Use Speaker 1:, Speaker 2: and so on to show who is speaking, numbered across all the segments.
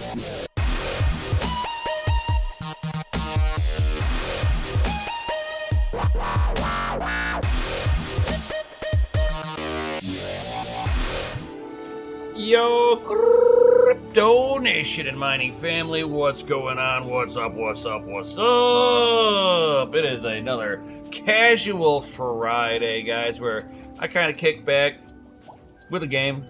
Speaker 1: Yo, Crypto Nation and mining family, what's going on? What's up? What's up? What's up? It is another casual Friday, guys, where I kind of kick back with a game,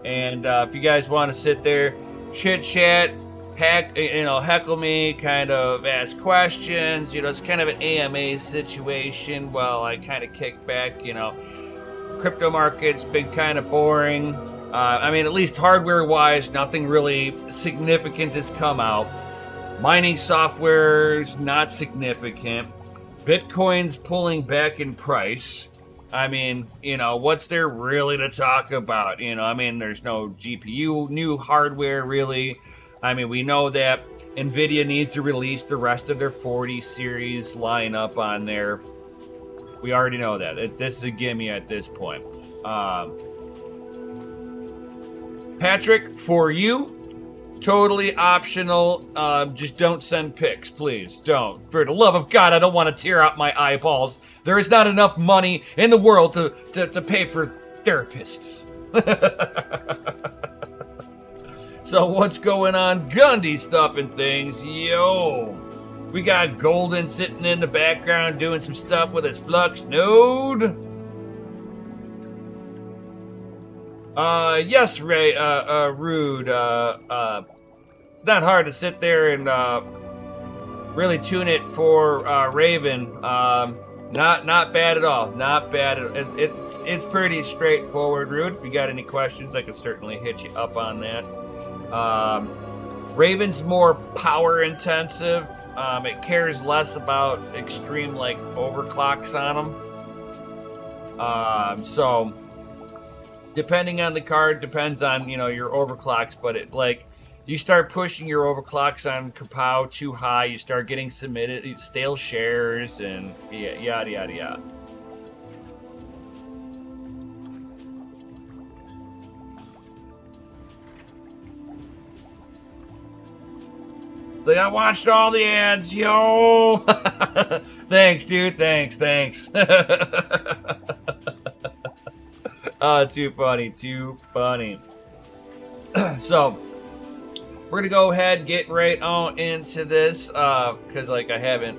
Speaker 1: and if you guys want to sit there, chit chat, heckle me, kind of ask questions, it's kind of an AMA situation while I kind of kick back. Crypto market's been kind of boring. At least hardware-wise, nothing really significant has come out. Mining software's not significant. Bitcoin's pulling back in price. What's there really to talk about? There's no GPU, new hardware, really. We know that NVIDIA needs to release the rest of their 40 series lineup on there. We already know that. This is a gimme at this point. Patrick, for you, totally optional. Just don't send pics, please. Don't. For the love of God, I don't want to tear out my eyeballs. There is not enough money in the world to pay for therapists. So what's going on? Gundy stuff and things. Yo. We got Golden sitting in the background doing some stuff with his Flux node. Yes, Ray, Rude, it's not hard to sit there and, really tune it for, Raven. Not bad at all. Not bad at all. It's pretty straightforward, Rude. If you got any questions, I can certainly hit you up on that. Raven's more power intensive. It cares less about extreme, overclocks on them. So, depending on the card, depends on, your overclocks, but you start pushing your overclocks on Kapow too high, you start getting submitted, stale shares, and yada, yada, yada. I watched all the ads, yo! Thanks, dude, thanks. Oh, too funny. So, we're gonna go ahead and get right on into this, because I haven't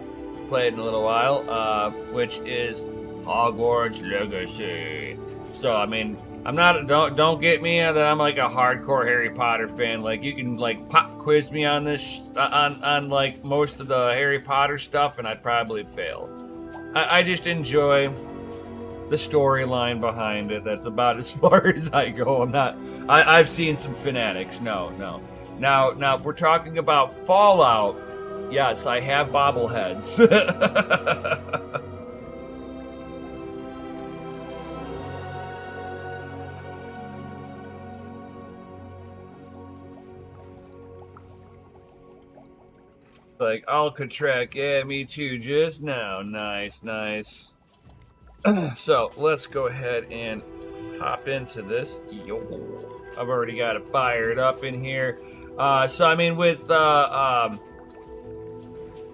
Speaker 1: played in a little while, which is Hogwarts Legacy. So, I'm not, don't get me that I'm a hardcore Harry Potter fan. You can pop quiz me on this, on most of the Harry Potter stuff, and I'd probably fail. I just enjoy the storyline behind it. That's about as far as I go. I've seen some fanatics. No. Now, if we're talking about Fallout, yes, I have bobbleheads. Alcatraz, yeah, me too, just now. Nice. So let's go ahead and hop into this. Yo, I've already got it fired up in here. With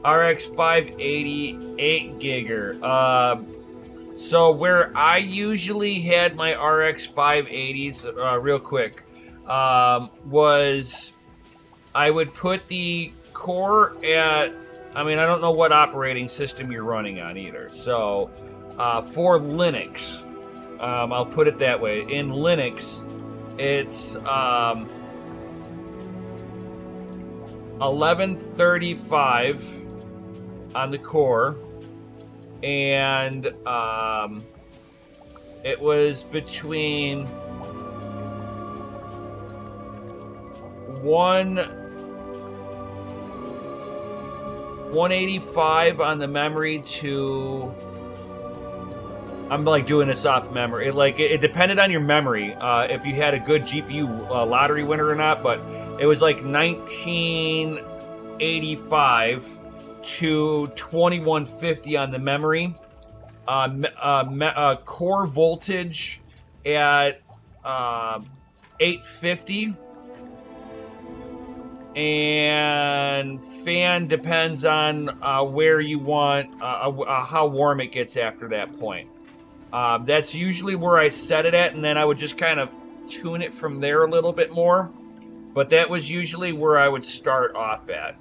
Speaker 1: RX 580 8 gigger. So where I usually had my RX 580s, real quick, was I would put the core at, I don't know what operating system you're running on either. So for Linux, I'll put it that way. In Linux, it's 1135 on the core, and it was between 185 on the memory to, I'm doing this off memory. It depended on your memory, if you had a good GPU lottery winner or not, but it was 1985 to 2150 on the memory. Core voltage at 850. and fan depends on where you want, how warm it gets after that point. That's usually where I set it at, and then I would just kind of tune it from there a little bit more. But that was usually where I would start off at.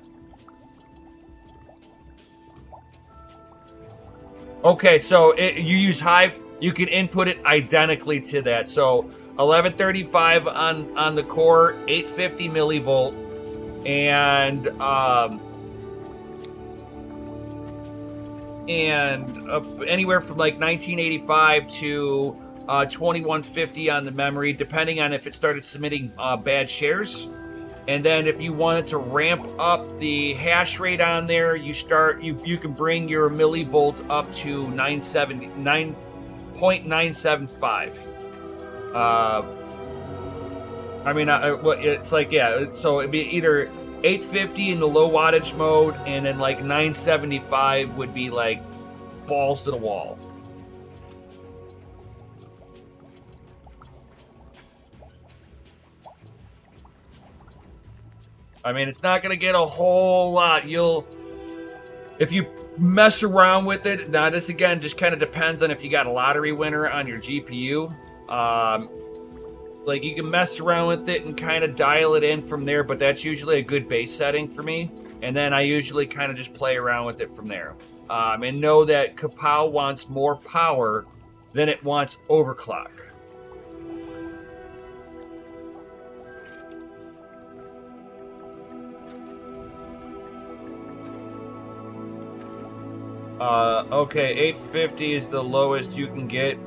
Speaker 1: Okay, so you use Hive, you can input it identically to that. So 1135 on the core, 850 millivolt, and anywhere from like 1985 to 2150 on the memory, depending on if it started submitting bad shares. And then if you wanted to ramp up the hash rate on there, you can bring your millivolt up to 9.975. I mean, it's like, yeah, so it'd be either 850 in the low wattage mode, and then like 975 would be like balls to the wall. I mean, it's not going to get a whole lot. If you mess around with it, now this again just kind of depends on if you got a lottery winner on your GPU. Like, you can mess around with it and kind of dial it in from there, but that's usually a good base setting for me. And then I usually kind of just play around with it from there. And know that Kapow wants more power than it wants overclock. Okay, 850 is the lowest you can get.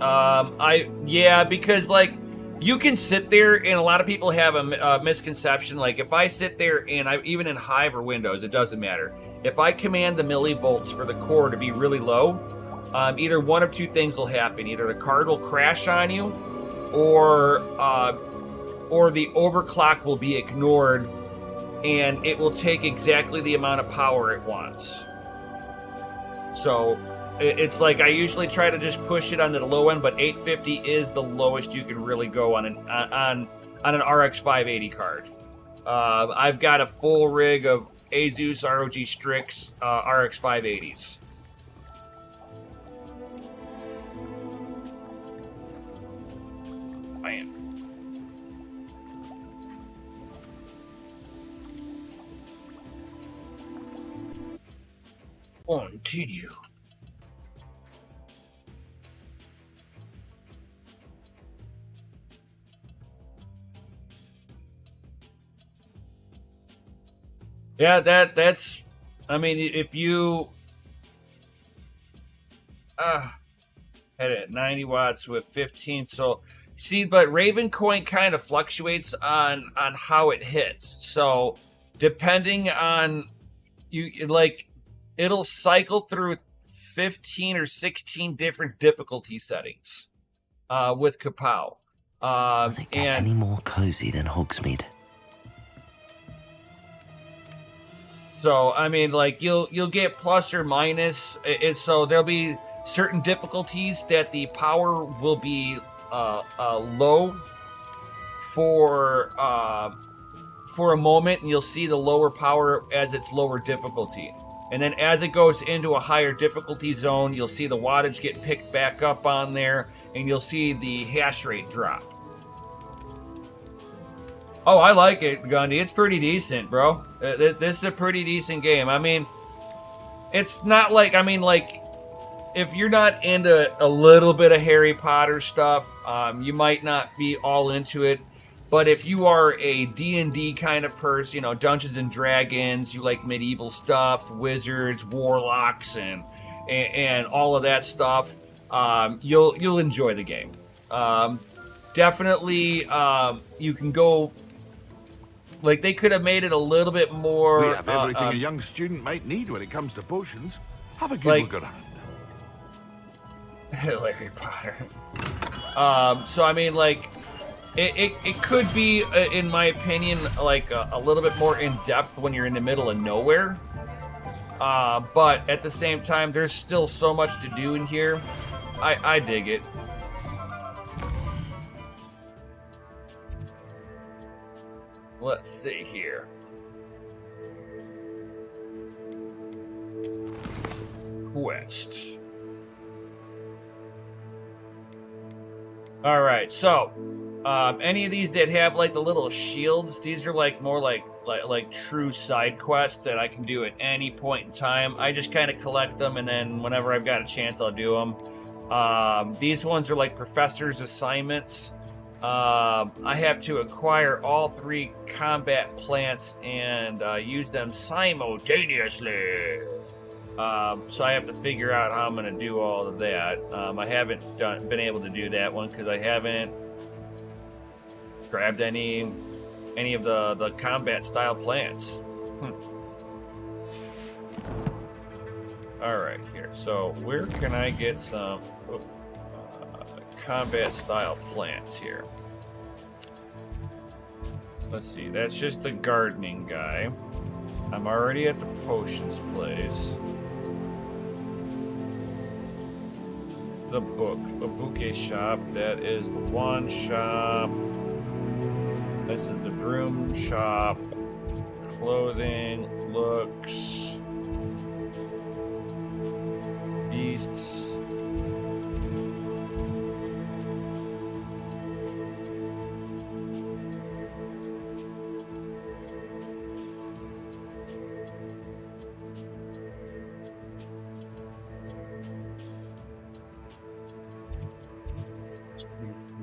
Speaker 1: Because like, you can sit there, and a lot of people have a misconception. Like, if I sit there and even in Hive or Windows, it doesn't matter. If I command the millivolts for the core to be really low, either one of two things will happen. Either the card will crash on you, or the overclock will be ignored, and it will take exactly the amount of power it wants. So it's like I usually try to just push it onto the low end, but 850 is the lowest you can really go on an RX 580 card. I've got a full rig of Asus ROG Strix RX 580s. Bam. Continue. Yeah, that's. I mean, if you had it at 90 watts with 15, so see, but Raven Coin kind of fluctuates on how it hits. So depending on you, like, it'll cycle through 15 or 16 different difficulty settings with Kapow.
Speaker 2: Does it get any more cozy than Hogsmeade?
Speaker 1: So, I mean, like, you'll get plus or minus. So there'll be certain difficulties that the power will be low for a moment, and you'll see the lower power as its lower difficulty. And then as it goes into a higher difficulty zone, you'll see the wattage get picked back up on there, and you'll see the hash rate drop. Oh, I like it, Gundy. It's pretty decent, bro. This is a pretty decent game. I mean, it's not like, if you're not into a little bit of Harry Potter stuff, you might not be all into it. But if you are a D&D kind of person, Dungeons and Dragons, you like medieval stuff, wizards, warlocks, and all of that stuff, you'll enjoy the game. Definitely, you can go. Like, they could have made it a little bit more.
Speaker 3: We have everything a young student might need when it comes to potions. Have a good look around.
Speaker 1: Harry Potter. So I mean, like, it could be, in my opinion, like a little bit more in depth when you're in the middle of nowhere. But at the same time, there's still so much to do in here. I dig it. Let's see here. quest. All right, so any of these that have like the little shields, these are like more like true side quests that I can do at any point in time. I just kind of collect them, and then whenever I've got a chance, I'll do them. These ones are like professor's assignments. I have to acquire all 3 combat plants and use them simultaneously. So I have to figure out how I'm going to do all of that. I haven't been able to do that one because I haven't grabbed any of the combat style plants. All right, here. So where can I get some combat style plants here? Let's see. That's just the gardening guy. I'm already at the potions place. The bouquet shop. That is the wand shop. This is the broom shop. Clothing, looks, beasts.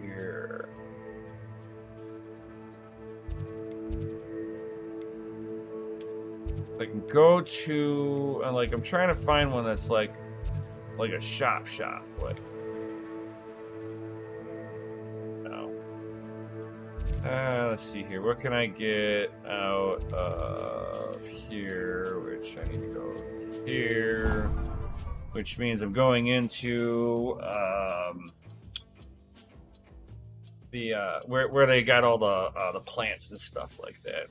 Speaker 1: Here. I can go to, like, I'm trying to find one that's like a shop, like. No. Let's see here. What can I get out of here? Which I need to go here. Which means I'm going into the where they got all the plants and stuff like that.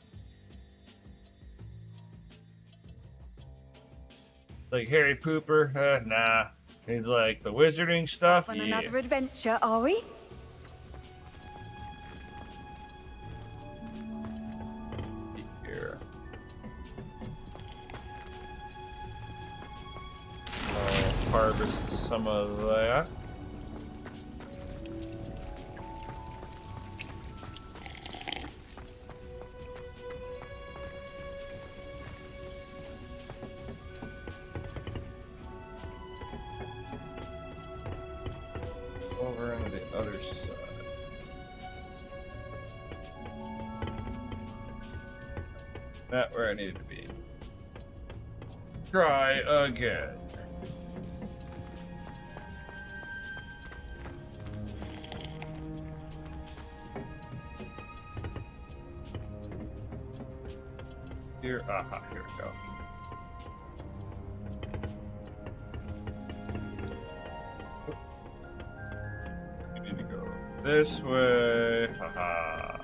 Speaker 1: Like Harry Pooper, nah. He's like the wizarding stuff.
Speaker 4: On another adventure, are we?
Speaker 1: Here. Harvest some of that. Over on the other side. Not where I needed to be. Try again. Here, aha, here we go. We need to go this way. Haha.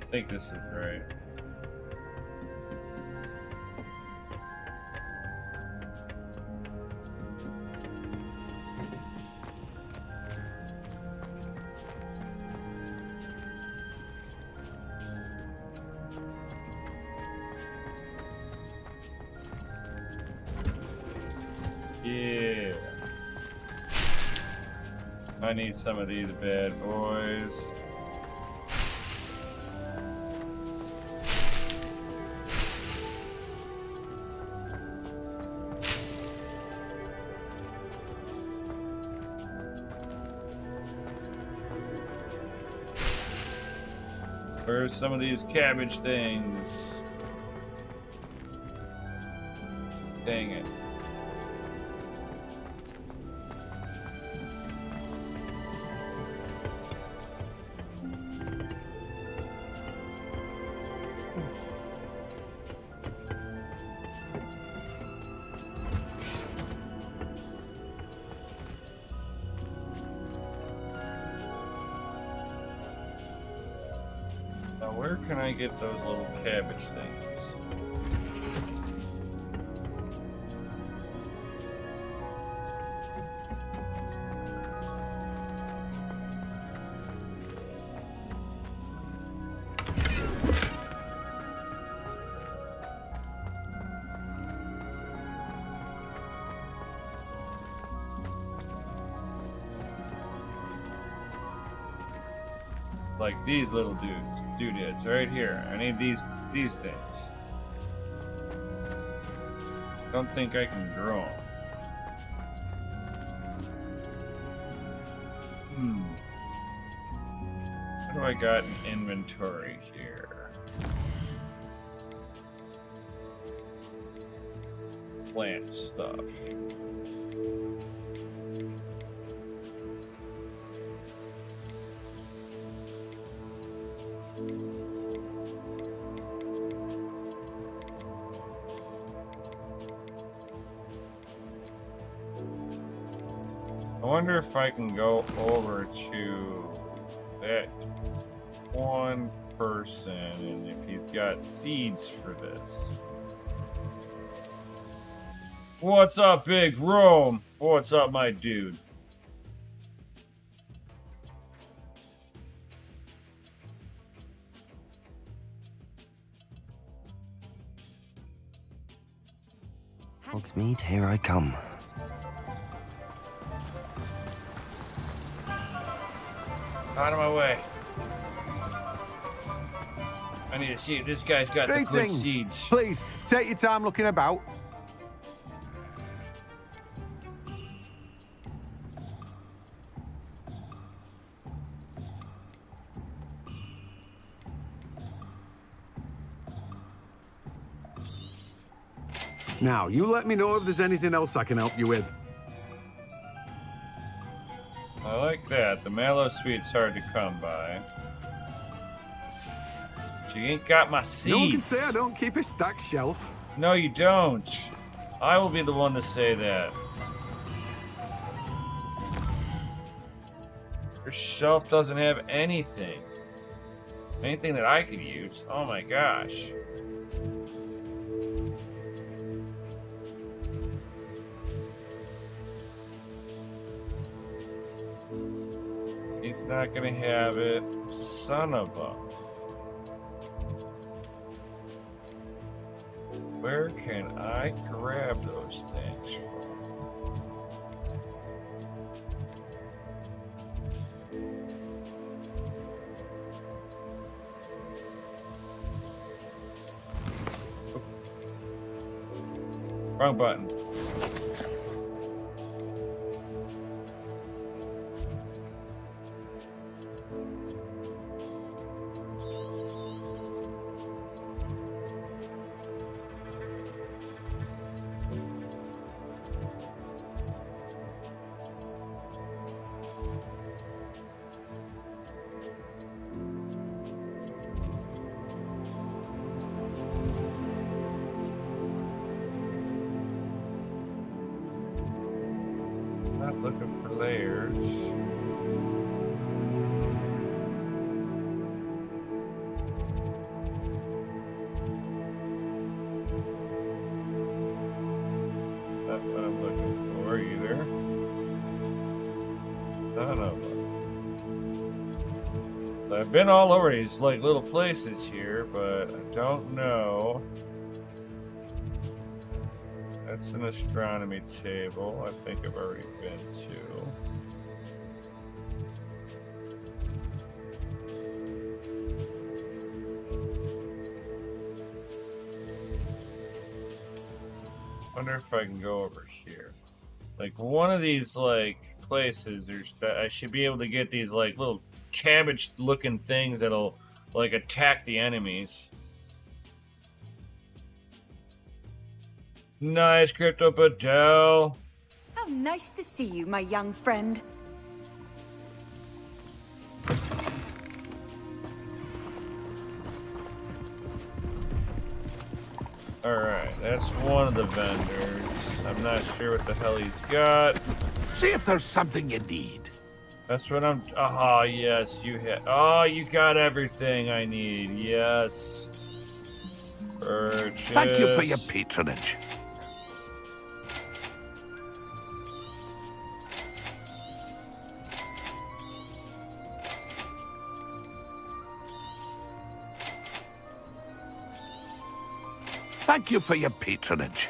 Speaker 1: I think this is right. Yeah. I need some of these bad boys. Where's some of these cabbage things? Dang it. Now, where can I get those little cabbage things? like these little doodads right here. I need these things. Don't think I can grow them. What do I got in inventory here? Plant stuff. I wonder if I can go over to that one person and if he's got seeds for this. What's up, Big Rome? What's up, my dude?
Speaker 2: Hogsmeade, here I come.
Speaker 1: Out of my way. I need to see if this guy's got the good
Speaker 5: Greetings.
Speaker 1: seeds.
Speaker 5: Please, take your time looking about. Now, you let me know if there's anything else I can help you with.
Speaker 1: I like that. The mallow sweet's hard to come by. But you ain't got my seeds.
Speaker 5: No one can say I don't keep a stacked shelf.
Speaker 1: No, you don't. I will be the one to say that. Your shelf doesn't have anything. Anything that I could use. Oh my gosh. He's not gonna have it. Son of a... Where can I grab those things from? Wrong button. Not looking for layers. Not what I'm looking for either. None of them. I've been all over these like little places here, but I don't know. That's an astronomy table. I think I've already been to. Wonder if I can go over here. Like one of these like places, there's I should be able to get these like little cabbage-looking things that'll like attack the enemies. Nice, Crypto Patel.
Speaker 4: How nice to see you, my young friend.
Speaker 1: Alright, that's one of the vendors. I'm not sure what the hell he's got.
Speaker 3: See if there's something you need.
Speaker 1: That's what I'm... Ah, yes, you hit... Oh, you got everything I need. Yes. Purchase.
Speaker 3: Thank you for your patronage. Thank you for your patronage.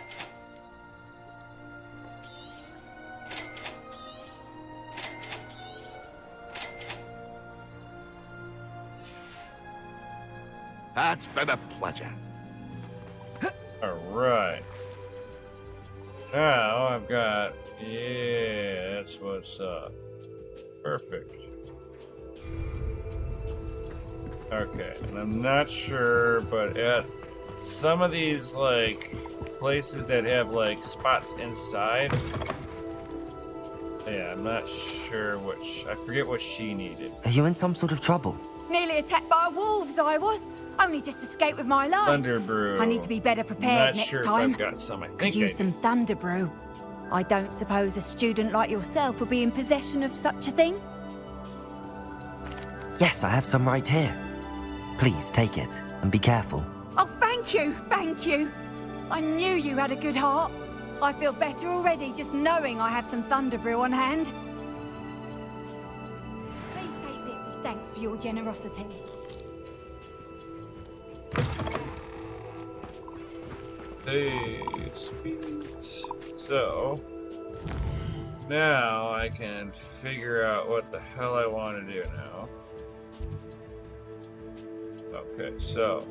Speaker 3: That's been a pleasure.
Speaker 1: Alright. Now I've got... Yeah, that's what's up. Perfect. Okay, and I'm not sure, but at some of these, like, places that have, like, spots inside... Yeah, I'm not sure which... I forget what she needed.
Speaker 2: Are you in some sort of trouble?
Speaker 4: Nearly attacked by wolves, I was. Only just escaped with my life.
Speaker 1: Thunder Brew.
Speaker 4: I need to be better prepared
Speaker 1: Not
Speaker 4: next
Speaker 1: sure
Speaker 4: time.
Speaker 1: if I've got some. I
Speaker 4: Could
Speaker 1: think I
Speaker 4: use
Speaker 1: do.
Speaker 4: some Thunder Brew. I don't suppose a student like yourself would be in possession of such a thing?
Speaker 2: Yes, I have some right here. Please take it and be careful.
Speaker 4: Oh, thank you, thank you. I knew you had a good heart. I feel better already just knowing I have some Thunder Brew on hand. Please take this as thanks for your generosity.
Speaker 1: Hey, sweet. So, now I can figure out what the hell I want to do now. Okay, so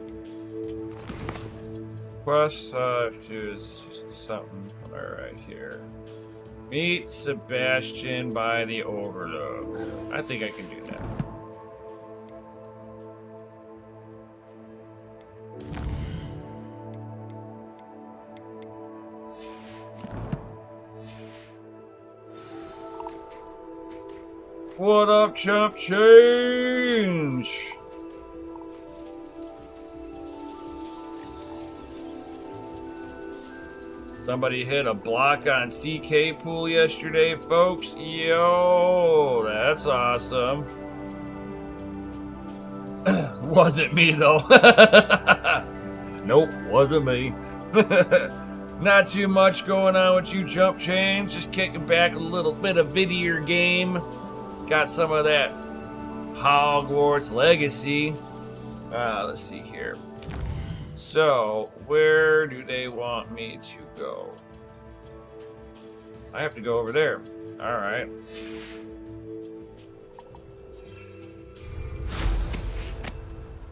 Speaker 1: quest I have to do is just something right here. Meet Sebastian by the Overlook. I think I can do that. What up, chump change? Somebody hit a block on CK Pool yesterday, folks. Yo, that's awesome. Wasn't me, though. Nope, wasn't me. Not too much going on with you, Jump Change. Just kicking back a little bit of video game. Got some of that Hogwarts Legacy. Let's see here. So, where do they want me to go? I have to go over there. Alright.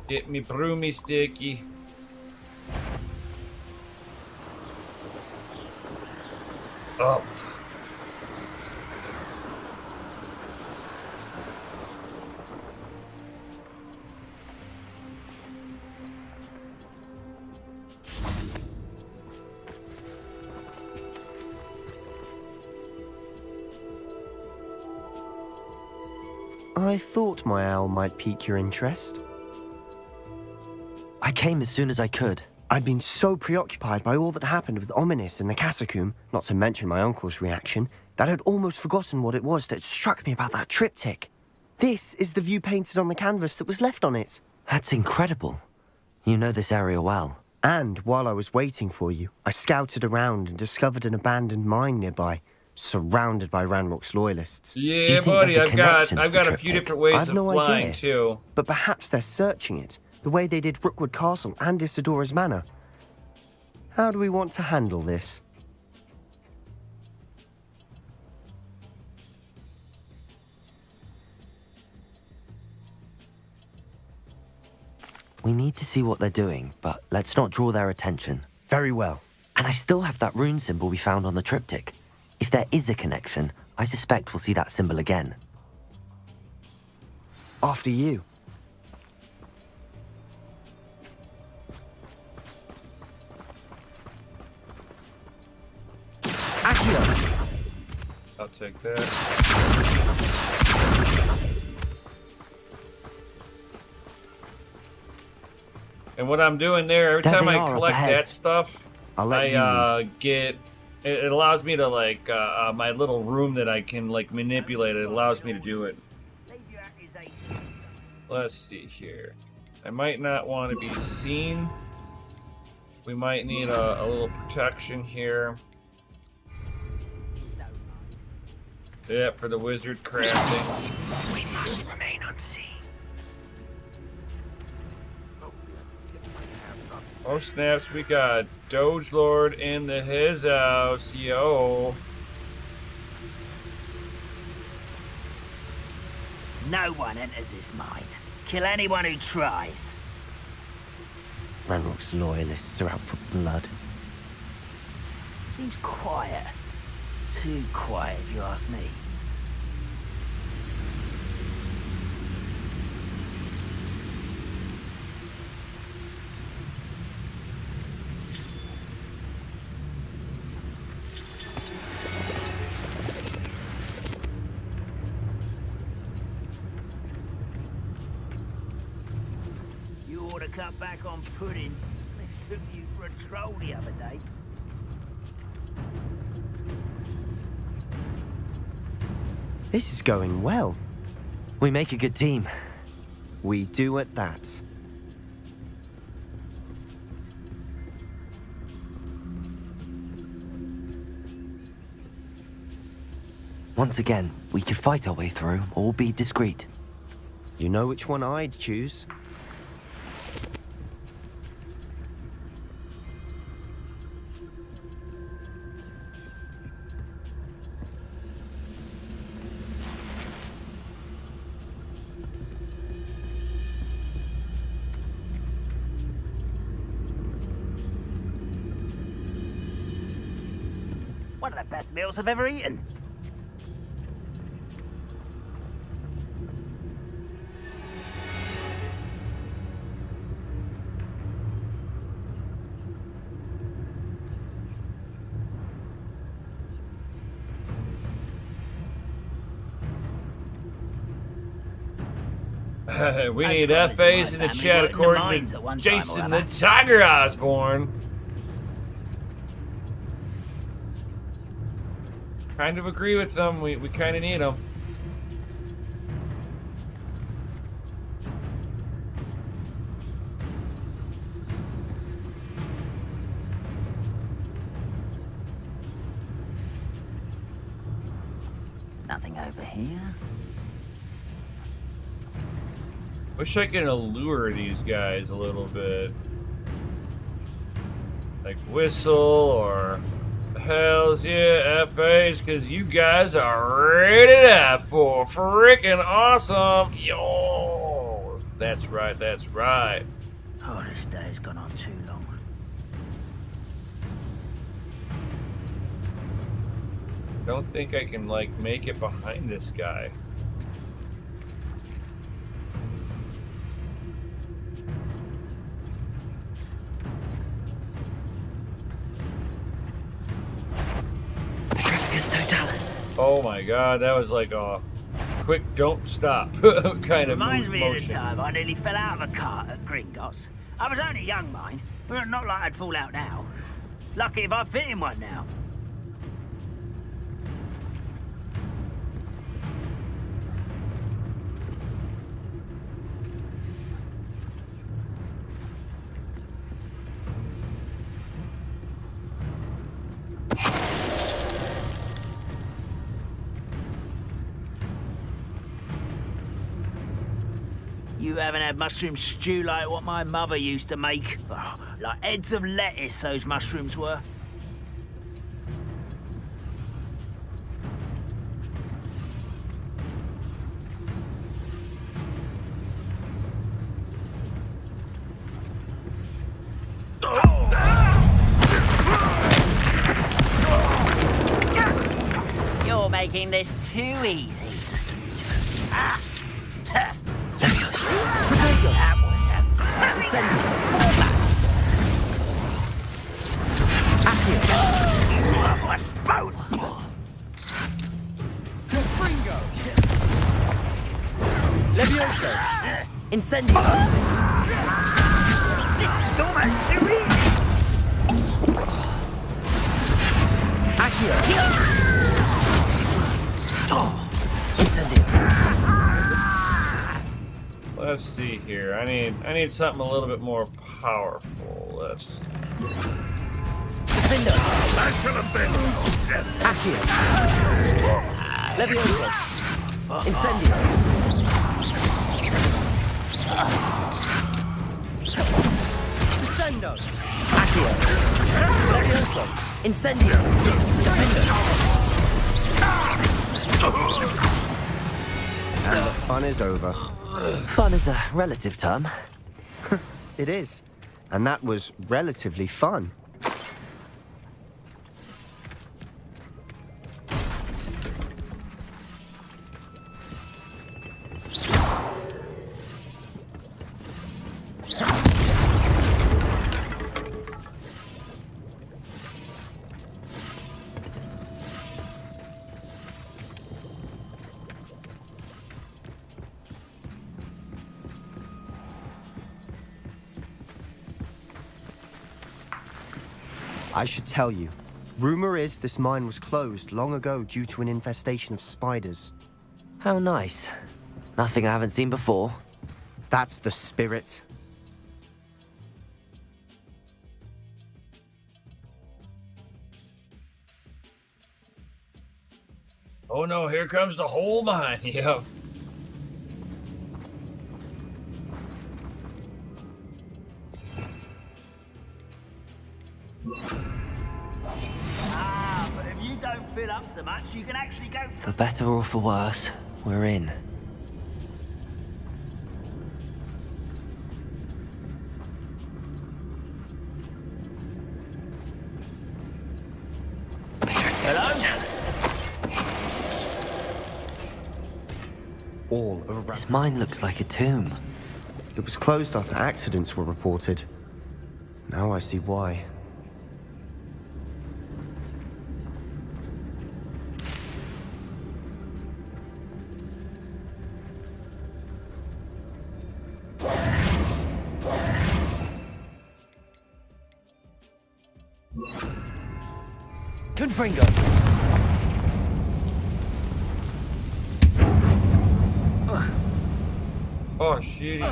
Speaker 1: Get me broomy sticky. Up.
Speaker 6: I thought my owl might pique your interest.
Speaker 2: I came as soon as I could.
Speaker 6: I'd been so preoccupied by all that happened with Ominis in the catacomb, not to mention my uncle's reaction, that I'd almost forgotten what it was that struck me about that triptych. This is the view painted on the canvas that was left on it.
Speaker 2: That's incredible. You know this area well.
Speaker 6: And while I was waiting for you, I scouted around and discovered an abandoned mine nearby, surrounded by Ranrock's loyalists.
Speaker 1: Yeah,
Speaker 2: Do you think
Speaker 1: buddy,
Speaker 2: there's a connection
Speaker 1: I've
Speaker 2: to the
Speaker 1: got a few
Speaker 2: triptych?
Speaker 1: different ways
Speaker 6: I've
Speaker 1: of
Speaker 6: no
Speaker 1: flying
Speaker 6: idea.
Speaker 1: too.
Speaker 6: But perhaps they're searching it, the way they did Rookwood Castle and Isidora's Manor. How do we want to handle this?
Speaker 2: We need to see what they're doing, but let's not draw their attention.
Speaker 6: Very well.
Speaker 2: And I still have that rune symbol we found on the triptych. If there is a connection, I suspect we'll see that symbol again.
Speaker 6: After you. Accio!
Speaker 1: I'll take that. And what I'm doing there, every
Speaker 2: There
Speaker 1: time
Speaker 2: they
Speaker 1: I
Speaker 2: are, up
Speaker 1: collect
Speaker 2: ahead.
Speaker 1: that stuff,
Speaker 6: I'll let you
Speaker 1: I get... It allows me to, like, my little room that I can, like, manipulate. It allows me to do it. Let's see here. I might not want to be seen. We might need a little protection here. Yeah, for the wizard crafting.
Speaker 2: We must remain unseen.
Speaker 1: Oh snaps, we got Doge Lord in his house, yo.
Speaker 7: No one enters this mine. Kill anyone who tries.
Speaker 6: Ranrock's loyalists are out for blood.
Speaker 7: Seems quiet. Too quiet, if you ask me. You ought to cut back on pudding. They took you for a troll the other day.
Speaker 6: This is going well.
Speaker 2: We make a good team.
Speaker 6: We do at that.
Speaker 2: Once again, we could fight our way through or be discreet.
Speaker 6: You know which one I'd choose.
Speaker 7: One of the best meals I've ever eaten.
Speaker 1: We
Speaker 7: I
Speaker 1: need
Speaker 7: was glad
Speaker 1: FAs
Speaker 7: it's
Speaker 1: in
Speaker 7: my
Speaker 1: the
Speaker 7: family
Speaker 1: chat
Speaker 7: worked in the
Speaker 1: according
Speaker 7: mines
Speaker 1: to
Speaker 7: at one time or
Speaker 1: Jason the
Speaker 7: other.
Speaker 1: Tiger Osborne. Kind of agree with them. We kind of need them.
Speaker 7: Nothing over here.
Speaker 1: Wish I could allure these guys a little bit. Like whistle or hells yeah, FAs, because you guys are ready to die for freaking awesome. Yo, that's right, that's right.
Speaker 7: Oh, this day's gone on too long.
Speaker 1: Don't think I can, like, make it behind this guy.
Speaker 2: Petrificus totalis.
Speaker 1: Oh my god, that was like a quick don't stop kind of
Speaker 7: Reminds me of the
Speaker 1: motion.
Speaker 7: time I nearly fell out of a cart at Gringotts. I was only young, mind. Well, not like I'd fall out now. Lucky if I fit in one now. You haven't had mushroom stew like what my mother used to make. Oh, like heads of lettuce, those mushrooms were. You're making this too easy. Ah. That was a close and almost. Almost both.
Speaker 2: Levioso! Incendio!
Speaker 7: This is almost too easy.
Speaker 2: Accio! Incendio!
Speaker 1: Let's see here. I need something a little bit more powerful. Let's
Speaker 2: Defendo! Accio! Levioso! Incendio! Descendo! Accio! Levioso! Incendio! Defendo!
Speaker 6: And the fun is over.
Speaker 2: Fun is a relative term.
Speaker 6: It is. And that was relatively fun. I should tell you, rumor is this mine was closed long ago due to an infestation of spiders.
Speaker 2: How nice. Nothing I haven't seen before.
Speaker 6: That's the spirit.
Speaker 1: Oh no, here comes the whole mine. Yep.
Speaker 7: Ah, but if you don't fill up so much, you can actually go...
Speaker 2: For better or for worse, we're in.
Speaker 6: All around.
Speaker 2: This mine looks like a tomb.
Speaker 6: It was closed after accidents were reported. Now I see why.
Speaker 2: Confringo!
Speaker 1: Oh, shit.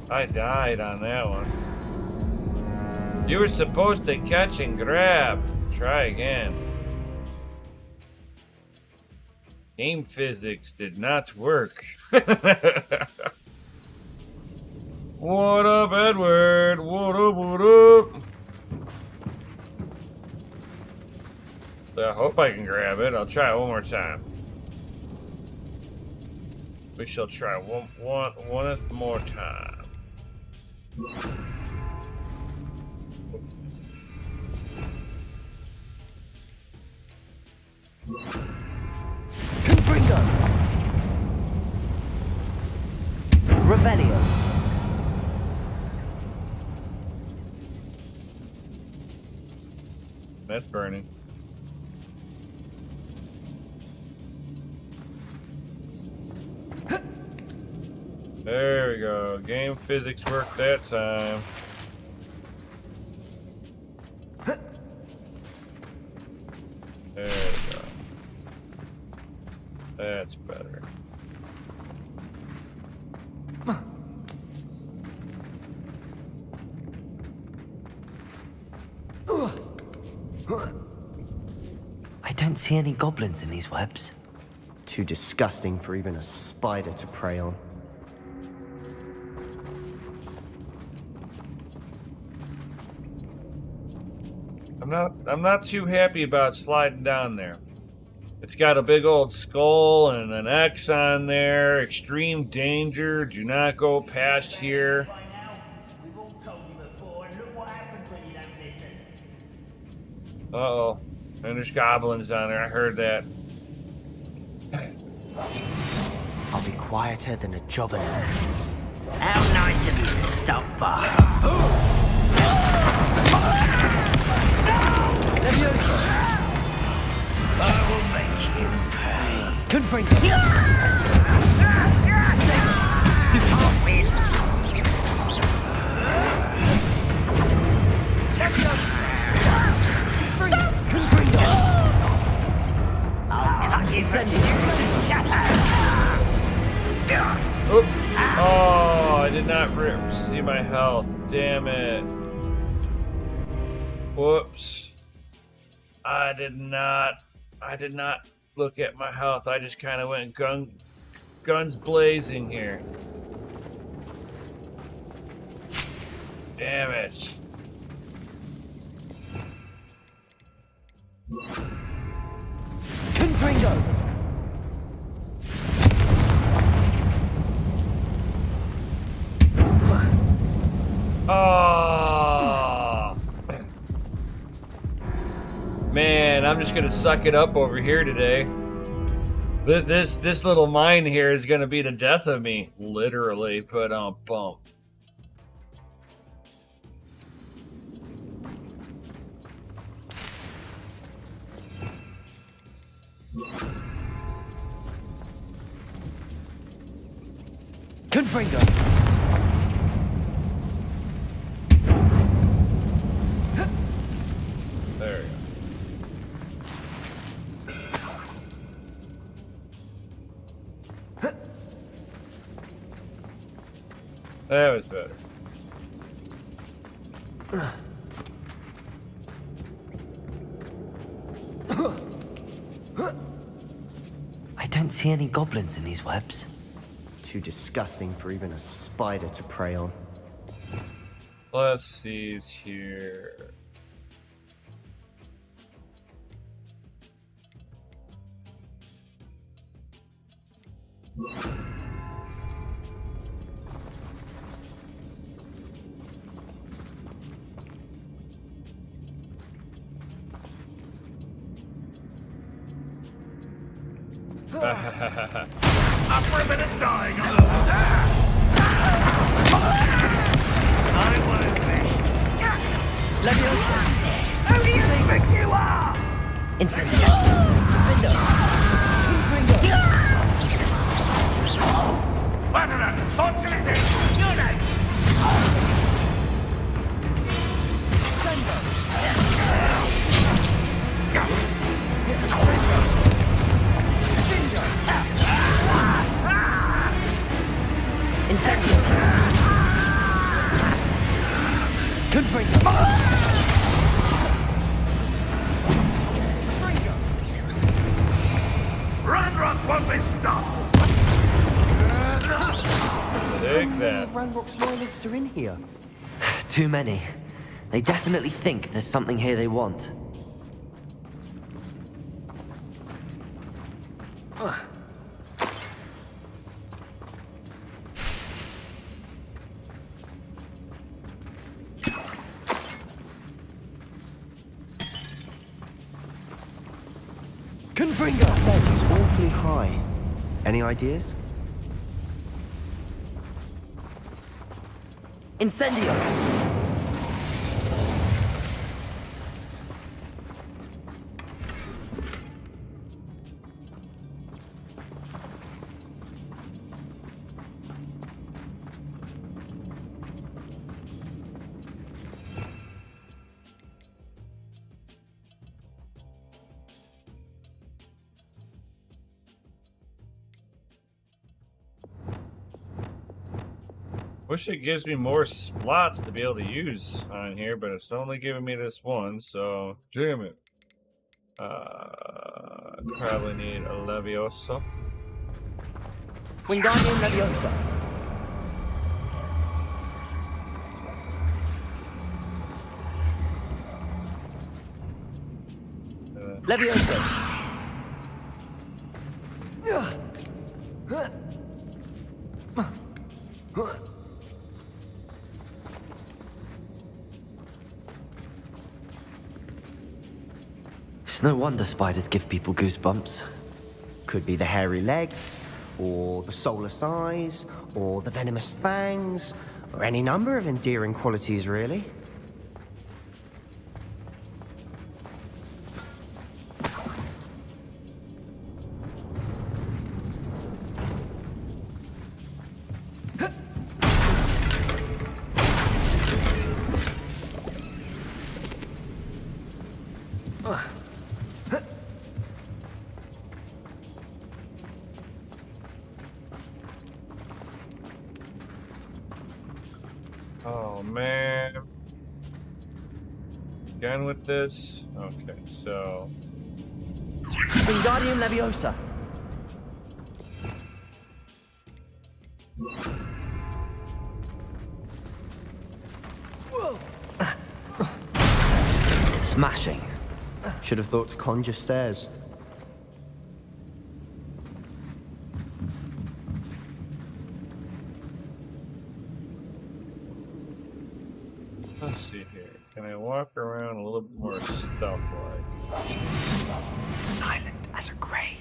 Speaker 1: I died on that one. You were supposed to catch and grab. Try again. Game physics did not work. What up, Edward? What up, what up? I hope I can grab it. I'll try it one more time. We shall try one more time.
Speaker 2: Confringo! Revelio!
Speaker 1: That's burning. There we go. Game physics worked that time. There we go. That's better.
Speaker 2: I don't see any goblins in these webs.
Speaker 6: Too disgusting for even a spider to prey on.
Speaker 1: I'm not too happy about sliding down there. It's got a big old skull and an X on there. Extreme danger. Do not go past here.
Speaker 7: By now, we've all told you before, and look what happens when you don't listen.
Speaker 1: Uh-oh. And there's goblins down there. I heard that.
Speaker 6: I'll be quieter than a jobber now.
Speaker 7: How nice of you to stop by. I will make you pay.
Speaker 2: Confringo!
Speaker 1: Oh, I did not see my health. Damn it. Whoops. I did not look at my health. I just kind of went guns blazing here. Damn it.
Speaker 2: Confringo!
Speaker 1: Oh. Man, I'm just gonna suck it up over here today. This little mine here is gonna be the death of me, literally. Put on bump.
Speaker 6: Confringo!
Speaker 1: There we go. That was better.
Speaker 2: I don't see any goblins in these webs.
Speaker 6: Too disgusting for even a spider to prey on.
Speaker 1: Let's see here.
Speaker 3: Up for a bit of dying.
Speaker 7: I won't rest. Who do you think you are?
Speaker 2: Incendio!
Speaker 3: Wanderer, fortunate.
Speaker 7: Your name?
Speaker 2: Incendio! Confringo!
Speaker 3: Ranrock won't be stopped.
Speaker 1: Take
Speaker 6: How many
Speaker 1: that.
Speaker 6: of Ranrock's loyalists are in here?
Speaker 2: Too many. They definitely think there's something here they want.
Speaker 6: Confringo! That ledge is awfully high. Any ideas?
Speaker 2: Incendio!
Speaker 1: Wish it gives me more slots to be able to use on here, but it's only giving me this one, so damn it. Probably need a Leviosa.
Speaker 2: Wingardium Leviosa! Leviosa! It's no wonder spiders give people goosebumps.
Speaker 6: Could be the hairy legs, or the soulless eyes, or the venomous fangs, or any number of endearing qualities, really.
Speaker 1: Oh man. Again with this? Okay, so.
Speaker 2: Wingardium Leviosa! Smashing.
Speaker 6: Should have thought to conjure stairs.
Speaker 1: Let's see here. Can I walk around a little bit more stealth-like?
Speaker 6: Silent as a grave.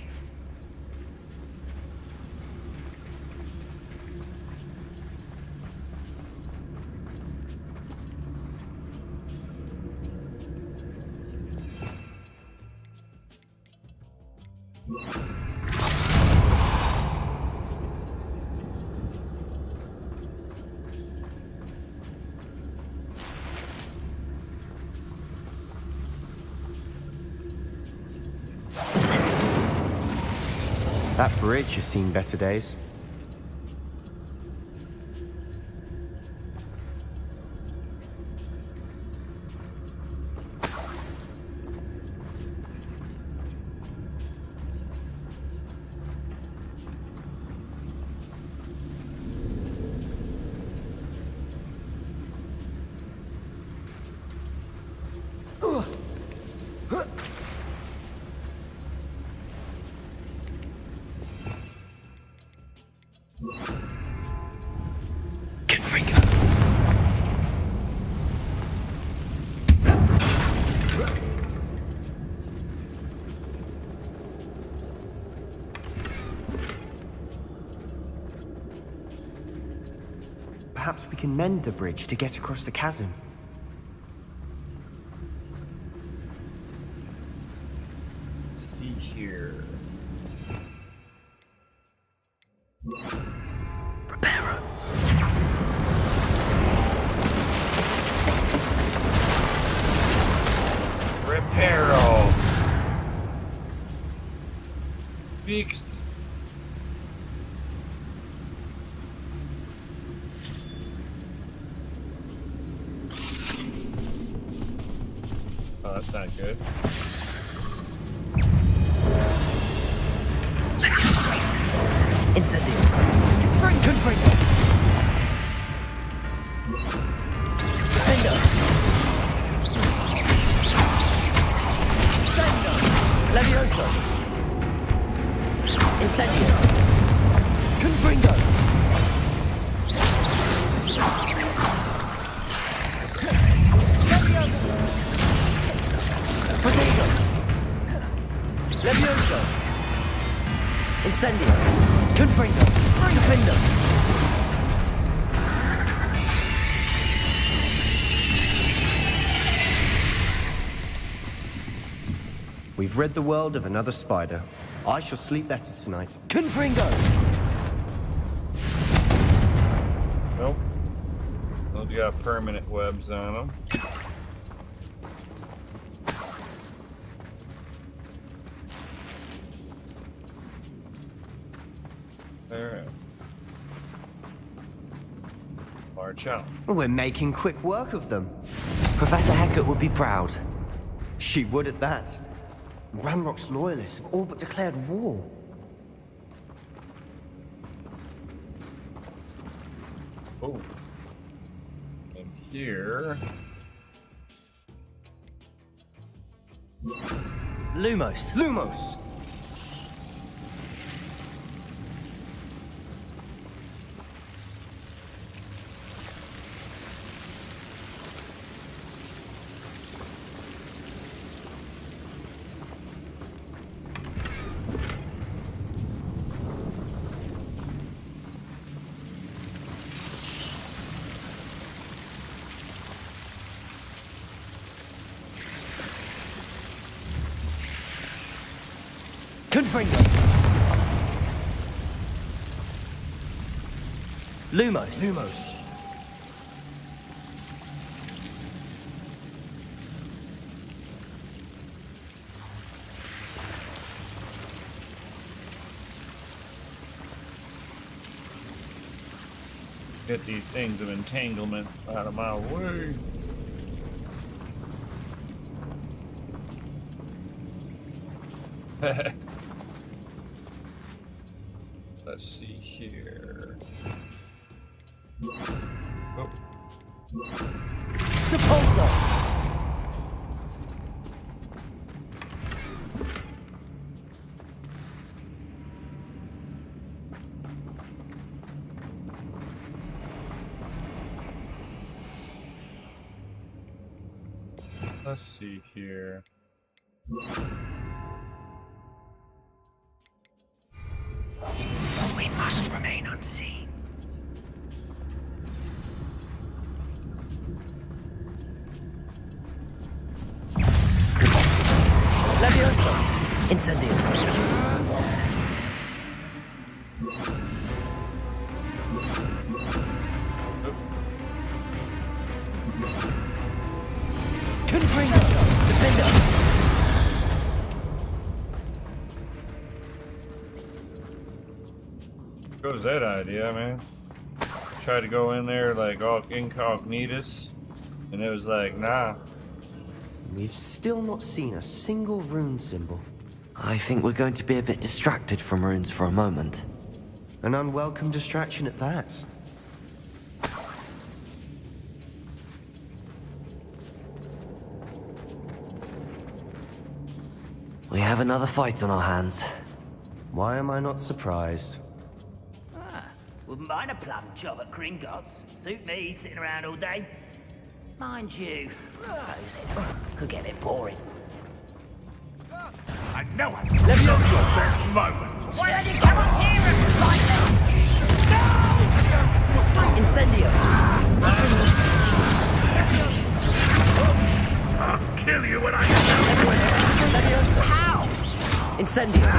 Speaker 6: That bridge has seen better days. Perhaps we can mend the bridge to get across the chasm.
Speaker 1: Let's see here.
Speaker 2: Reparo.
Speaker 1: Reparo. Fixed. Oh, that's not good.
Speaker 2: Incendio. Confringo. Defendo. Stendo. Levioso. Incendio. Confringo. Potato. Levioso. Incendio. Confringo. Defendo.
Speaker 6: We've rid the world of another spider. I shall sleep better tonight.
Speaker 2: Confringo.
Speaker 1: Nope. Those got permanent webs on them. Alright. March out.
Speaker 6: We're making quick work of them.
Speaker 2: Professor Hecat would be proud.
Speaker 6: She would at that. Ranrock's loyalists have all but declared war.
Speaker 1: Oh. And here.
Speaker 2: Lumos.
Speaker 6: Lumos!
Speaker 2: Confringo. Lumos.
Speaker 6: Lumos.
Speaker 1: Get these things of entanglement out of my way. Let's see here. Oh.
Speaker 2: Depulso.
Speaker 1: Let's see here.
Speaker 2: We must remain unseen. Levioso! Incendio! Confringo! Defendo!
Speaker 1: What was that idea, man? Tried to go in there like all incognitus, and it was like, nah.
Speaker 6: We've still not seen a single rune symbol.
Speaker 2: I think we're going to be a bit distracted from runes for a moment.
Speaker 6: An unwelcome distraction at that.
Speaker 2: We have another fight on our hands.
Speaker 6: Why am I not surprised?
Speaker 7: Wouldn't mind a plum job at Gringotts. Suit me, sitting around all day. Mind you, suppose it could get a bit boring.
Speaker 3: I know it. That's your best moment.
Speaker 7: Why don't you come up here and fight me?
Speaker 2: Incendio!
Speaker 3: I'll kill you when I get down.
Speaker 2: Levioso!
Speaker 7: How?
Speaker 2: Incendio!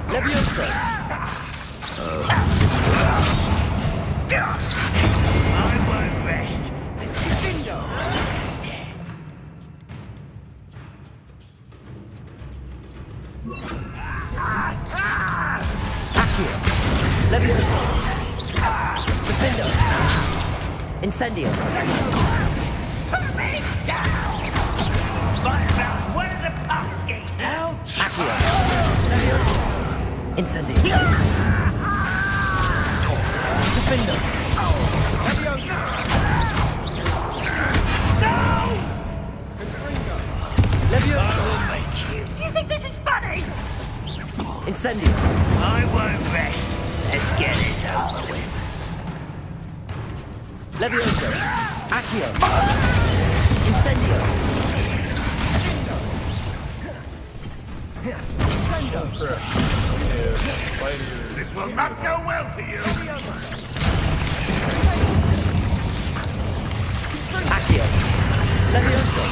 Speaker 2: Levioso!
Speaker 7: I won't rest.
Speaker 2: Accio! Levioso! Defendo! Incendio!
Speaker 7: Put me down! Firehouse, where's a pumpkin? Ouch!
Speaker 2: Accio! Levioso! Incendio! Defendo! Levioso!
Speaker 7: Do you think this is funny?
Speaker 2: Incendio!
Speaker 7: I won't rest. Let's get this over with.
Speaker 2: Levioso! Accio! Incendio!
Speaker 3: This will not go well for you.
Speaker 2: Accio! Levioso!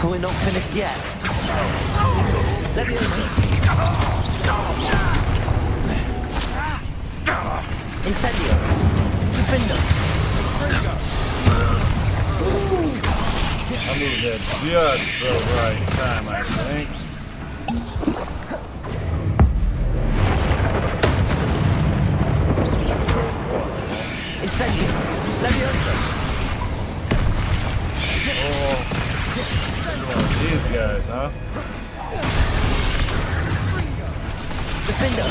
Speaker 2: We're not finished yet. Levioso! Incendio! Defendo!
Speaker 1: I moved that just the right time, I think.
Speaker 2: Incendio! Levioso!
Speaker 1: These guys, huh?
Speaker 2: Defendo!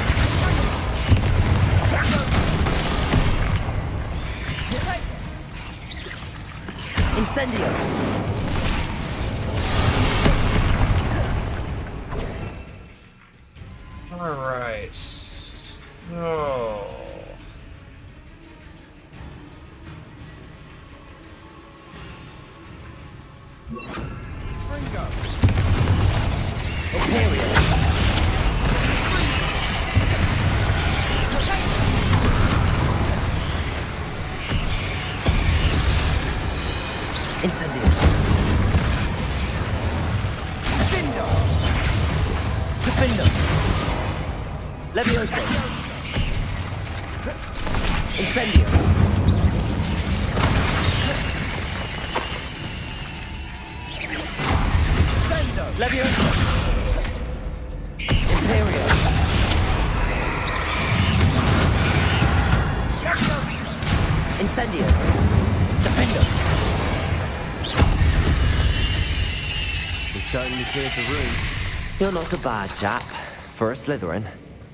Speaker 2: Incendio!
Speaker 1: Alright. So...
Speaker 2: Imperial! Incendio! Defendo! Levioso! Incendio! Levioso! Imperial! Incendio! Defendo!
Speaker 6: We certainly cleared the room.
Speaker 2: You're not a bad chap for a Slytherin.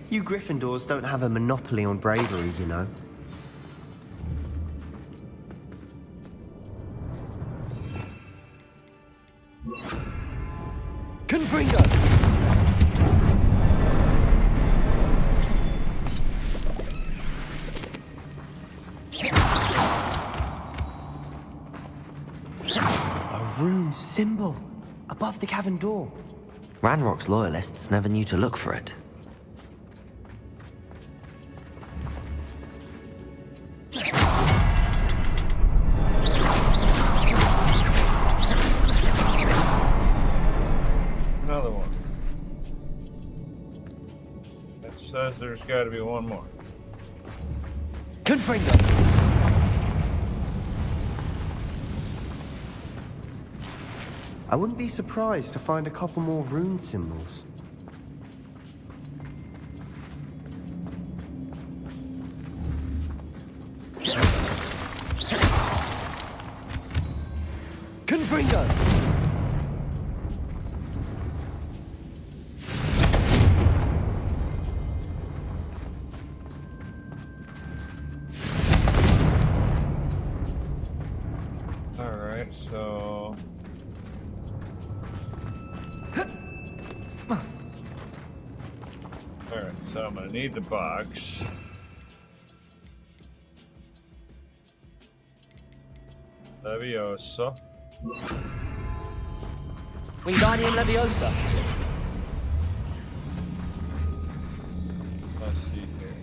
Speaker 6: You Gryffindors don't have a monopoly on bravery, you know.
Speaker 2: Confringo!
Speaker 6: symbol above the cavern door.
Speaker 2: Ranrock's loyalists never knew to look for it.
Speaker 1: Another one. It says there's got to be one more.
Speaker 6: Confringo! I wouldn't be surprised to find a couple more rune symbols. Confringo!
Speaker 1: Alright, so... Alright, so I'm gonna need the box. Leviosa.
Speaker 6: Wingardium Leviosa!
Speaker 1: Let's see here.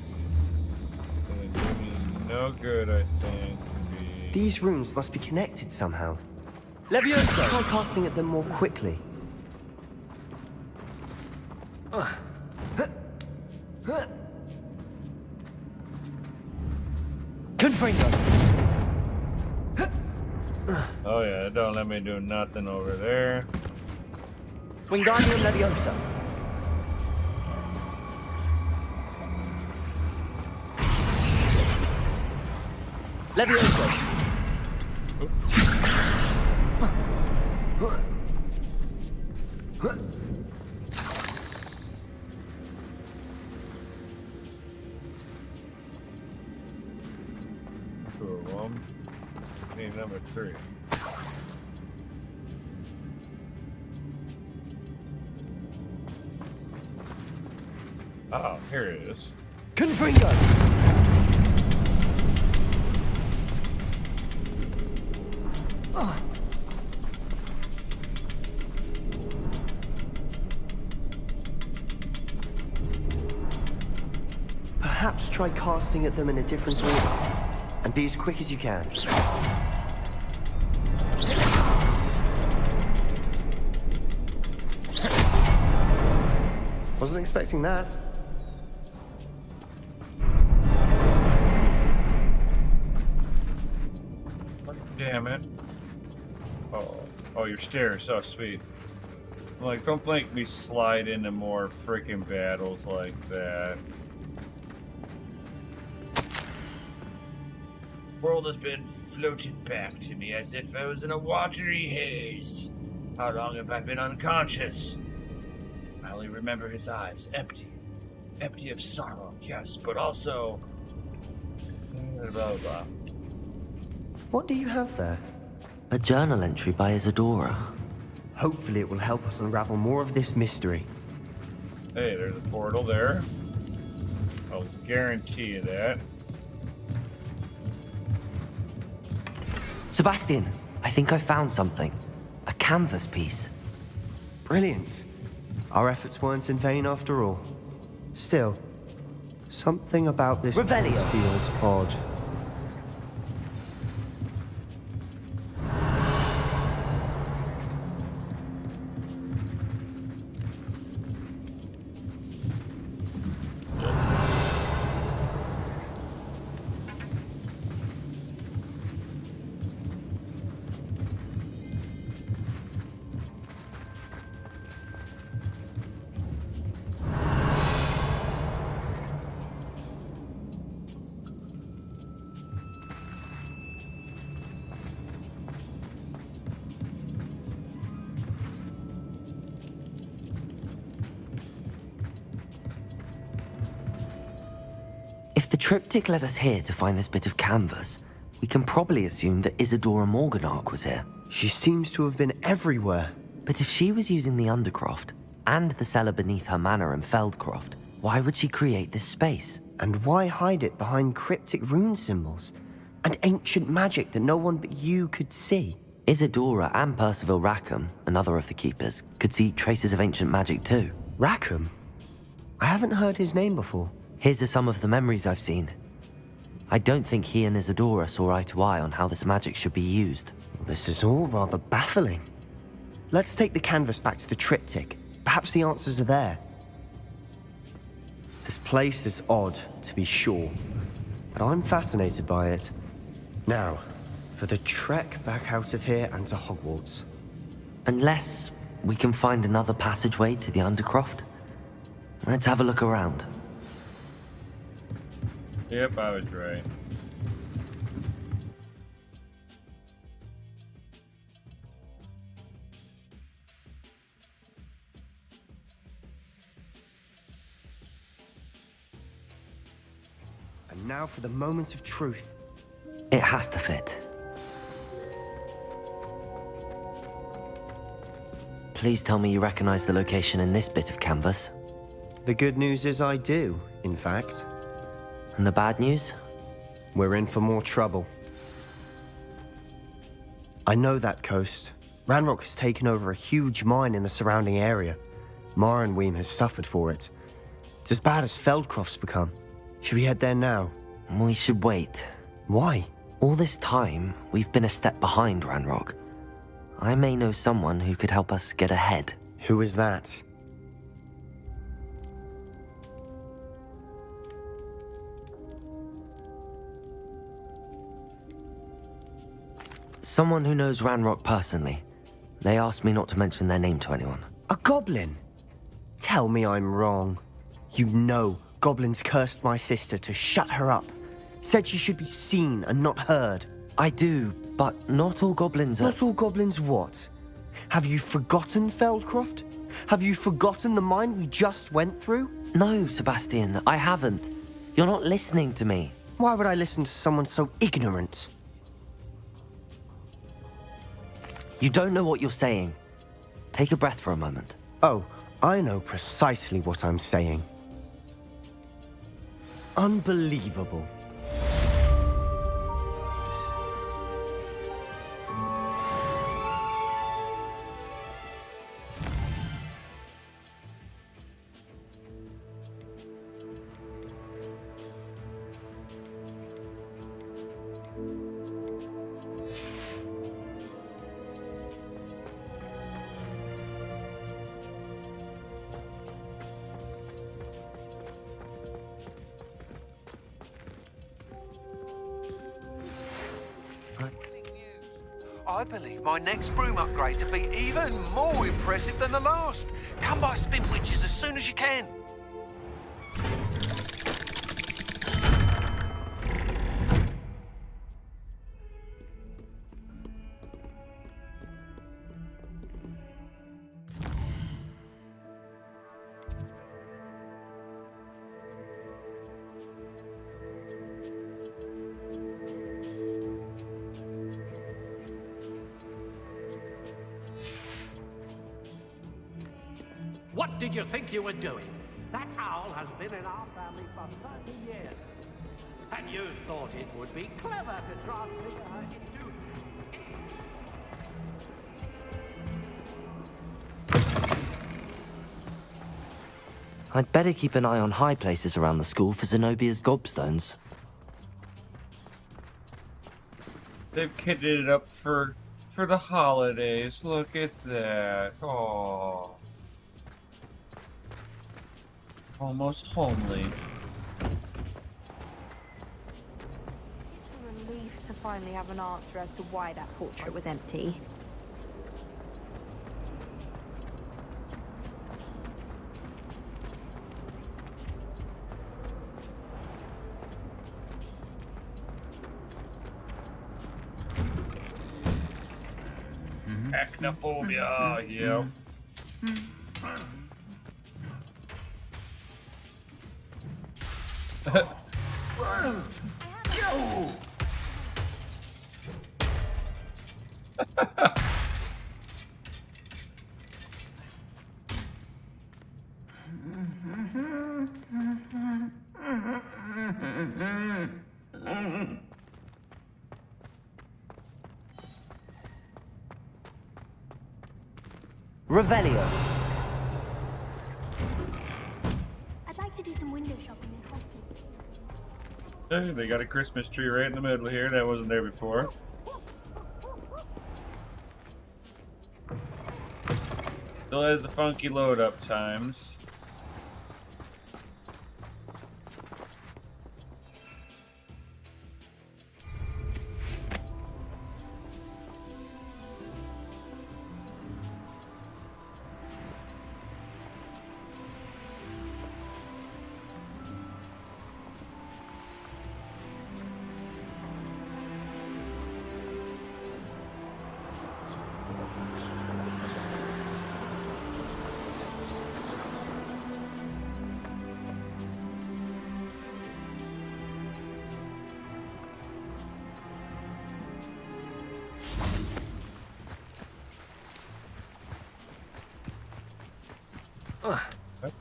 Speaker 1: Gonna do me no good, I think, to be...
Speaker 6: These runes must be connected somehow. Leviosa! Try casting at them more quickly. Confringo!
Speaker 1: Oh yeah, it don't let me do nothing over there.
Speaker 6: Wingardium Leviosa! Leviosa!
Speaker 1: Two of them. Need number 3. Oh, here it is.
Speaker 6: Confringo! Perhaps try casting at them in a different order. And be as quick as you can. Wasn't expecting that.
Speaker 1: Damn it. Oh, your stairs. Oh, sweet. Like, don't make me slide into more freaking battles like that. World has been floated back to me as if I was in a watery haze. How long have I been unconscious? I only remember his eyes, empty. Empty of sorrow, yes, but also... blah, blah, blah.
Speaker 6: What do you have there?
Speaker 2: A journal entry by Isadora.
Speaker 6: Hopefully it will help us unravel more of this mystery.
Speaker 1: Hey, there's a portal there. I'll guarantee you that.
Speaker 2: Sebastian, I think I found something. A canvas piece.
Speaker 6: Brilliant. Our efforts weren't in vain after all. Still, something about this place feels odd.
Speaker 2: If the triptych led us here to find this bit of canvas, we can probably assume that Isadora Morganach was here.
Speaker 6: She seems to have been everywhere.
Speaker 2: But if she was using the Undercroft, and the cellar beneath her manor in Feldcroft, why would she create this space?
Speaker 6: And why hide it behind cryptic rune symbols? And ancient magic that no one but you could see?
Speaker 2: Isadora and Percival Rackham, another of the Keepers, could see traces of ancient magic too.
Speaker 6: Rackham? I haven't heard his name before.
Speaker 2: Here's are some of the memories I've seen. I don't think he and Isadora saw eye to eye on how this magic should be used.
Speaker 6: This is all rather baffling. Let's take the canvas back to the triptych. Perhaps the answers are there. This place is odd, to be sure, but I'm fascinated by it. Now, for the trek back out of here and to Hogwarts.
Speaker 2: Unless we can find another passageway to the Undercroft. Let's have a look around.
Speaker 1: Yep, I was right.
Speaker 6: And now for the moment of truth.
Speaker 2: It has to fit. Please tell me you recognize the location in this bit of canvas.
Speaker 6: The good news is I do, in fact.
Speaker 2: And the bad news?
Speaker 6: We're in for more trouble. I know that coast. Ranrock has taken over a huge mine in the surrounding area. Morronweem has suffered for it. It's as bad as Feldcroft's become. Should we head there now?
Speaker 2: We should wait.
Speaker 6: Why?
Speaker 2: All this time, we've been a step behind Ranrock. I may know someone who could help us get ahead.
Speaker 6: Who is that?
Speaker 2: Someone who knows Ranrock personally. They asked me not to mention their name to anyone.
Speaker 6: A goblin? Tell me I'm wrong. You know goblins cursed my sister to shut her up. Said she should be seen and not heard.
Speaker 2: I do, but not all goblins are...
Speaker 6: Not all goblins what? Have you forgotten Feldcroft? Have you forgotten the mine we just went through?
Speaker 2: No, Sebastian, I haven't. You're not listening to me.
Speaker 6: Why would I listen to someone so ignorant?
Speaker 2: You don't know what you're saying. Take a breath for a moment.
Speaker 6: Oh, I know precisely what I'm saying. Unbelievable.
Speaker 8: I believe my next broom upgrade to be even more impressive than the last. Come by Spinwitches as soon as you can.
Speaker 9: What did you think you were doing? That owl has been in our family for 30 years. And you thought it would be clever to transfigure her into...
Speaker 2: I'd better keep an eye on high places around the school for Zenobia's gobstones.
Speaker 1: They've kitted it up for the holidays. Look at that. Oh. Almost homely.
Speaker 10: It's a relief to finally have an answer as to why that portrait was empty.
Speaker 1: Acnophobia, yeah.
Speaker 2: Revelio.
Speaker 10: I'd like to do some window shopping in Hospital.
Speaker 1: Hey, they got a Christmas tree right in the middle here. That wasn't there before. Still has the funky load up times.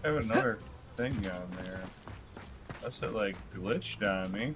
Speaker 1: I have another thing on there. Unless it like glitched on me.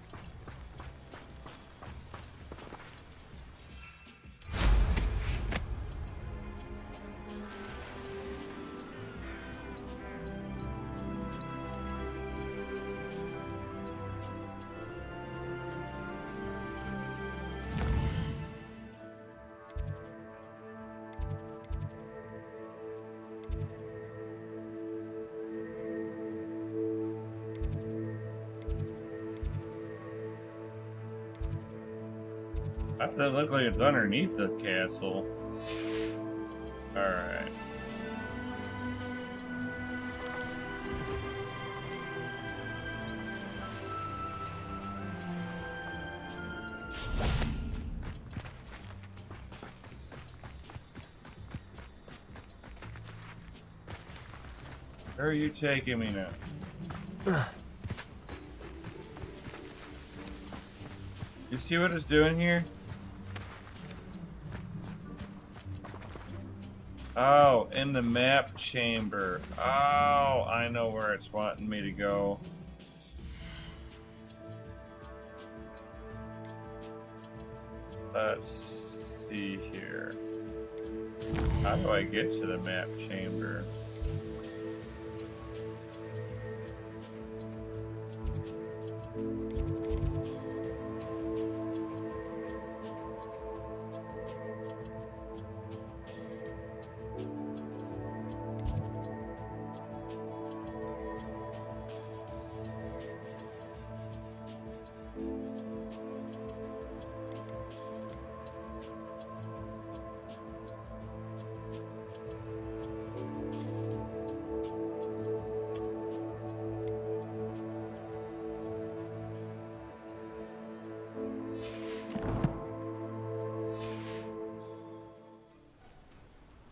Speaker 1: That doesn't look like it's underneath the castle. Alright. Where are you taking me now? You see what it's doing here? Oh, in the map chamber. Oh, I know where it's wanting me to go. Let's see here. How do I get to the map chamber?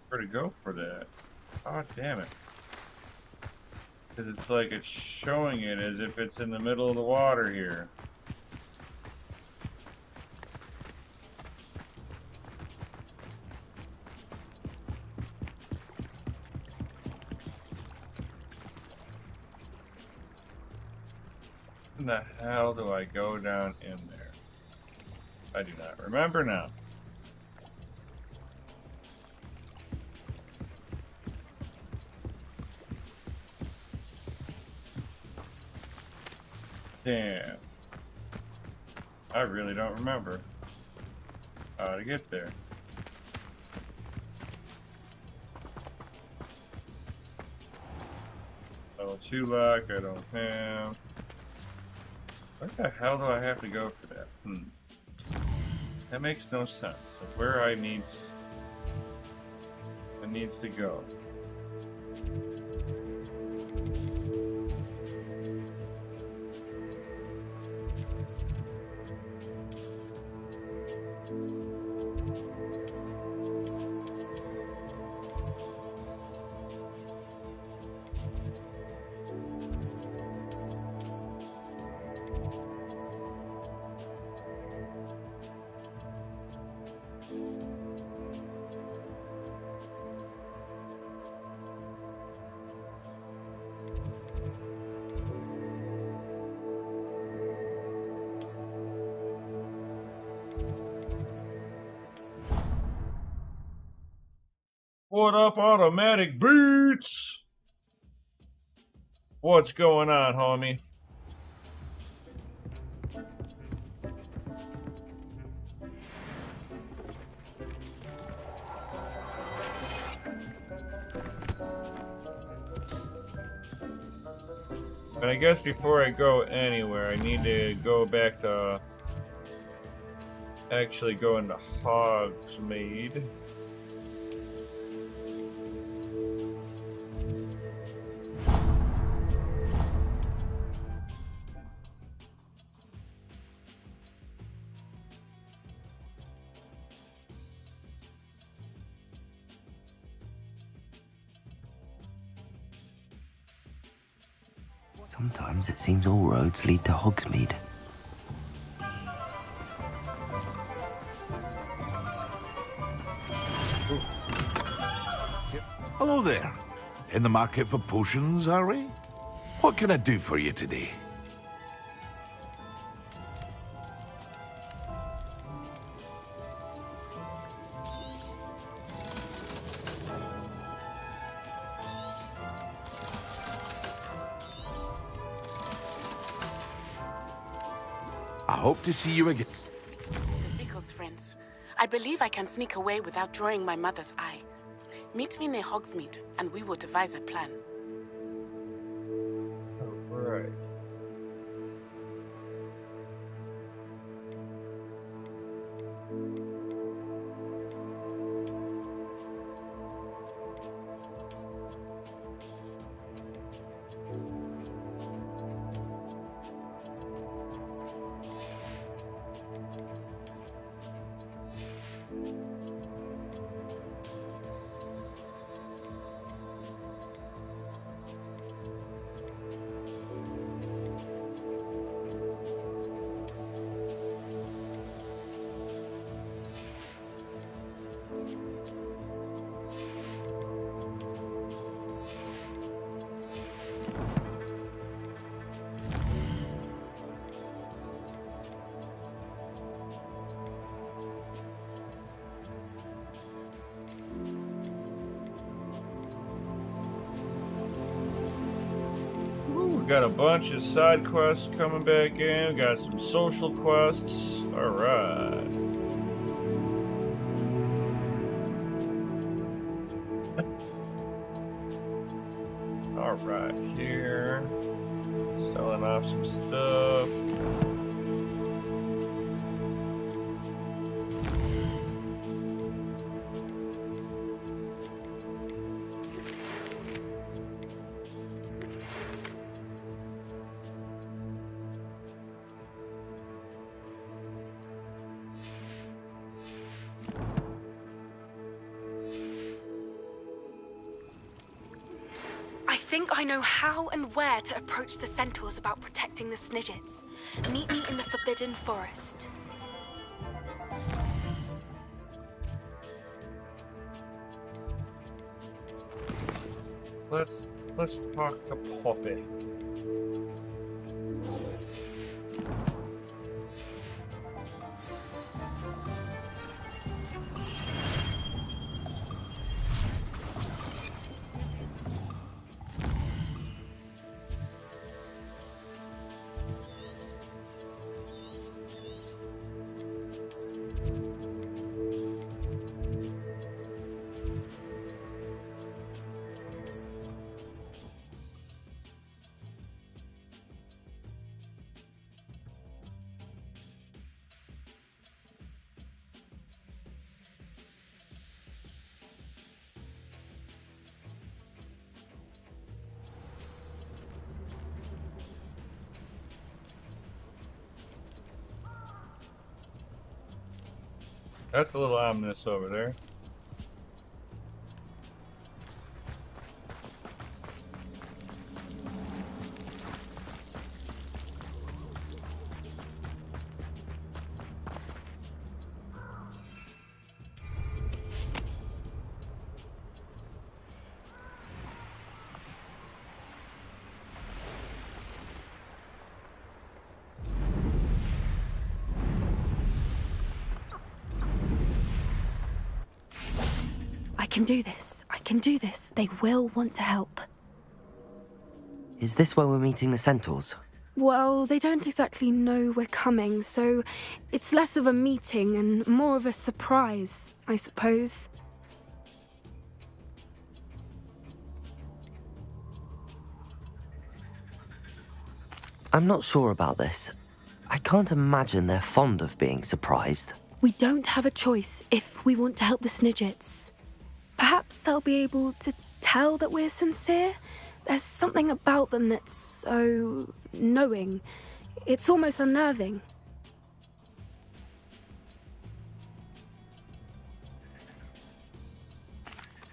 Speaker 1: Where to go for that? Oh, damn it. Because it's like it's showing it as if it's in the middle of the water here. When the hell do I go down in there? I do not remember now. Damn. I really don't remember how to get there. Level 2 lock I don't have. Where the hell do I have to go for that? That makes no sense. So where it needs to go. What up, Automatic Beats? What's going on, homie? But I guess before I go anywhere, I need to go back to actually go into Hogsmeade.
Speaker 2: Sometimes it seems all roads lead to Hogsmeade.
Speaker 3: Hello there. In the market for potions, are we? What can I do for you today? I hope to see you again.
Speaker 11: Rico's friends. I believe I can sneak away without drawing my mother's eye. Meet me near Hogsmeade, and we will devise a plan.
Speaker 1: Alright. Got a bunch of side quests coming back in. Got some social quests. Alright. Alright, here. Selling off some stuff.
Speaker 10: I think I know how and where to approach the centaurs about protecting the Snidgets. Meet me in the Forbidden Forest.
Speaker 1: Let's talk to Poppy. That's a little ominous over there.
Speaker 10: I can do this. I can do this. They will want to help.
Speaker 2: Is this where we're meeting the centaurs?
Speaker 10: Well, they don't exactly know we're coming, so it's less of a meeting and more of a surprise, I suppose.
Speaker 2: I'm not sure about this. I can't imagine they're fond of being surprised.
Speaker 10: We don't have a choice if we want to help the Snidgets. Perhaps they'll be able to tell that we're sincere. There's something about them that's so knowing. It's almost unnerving.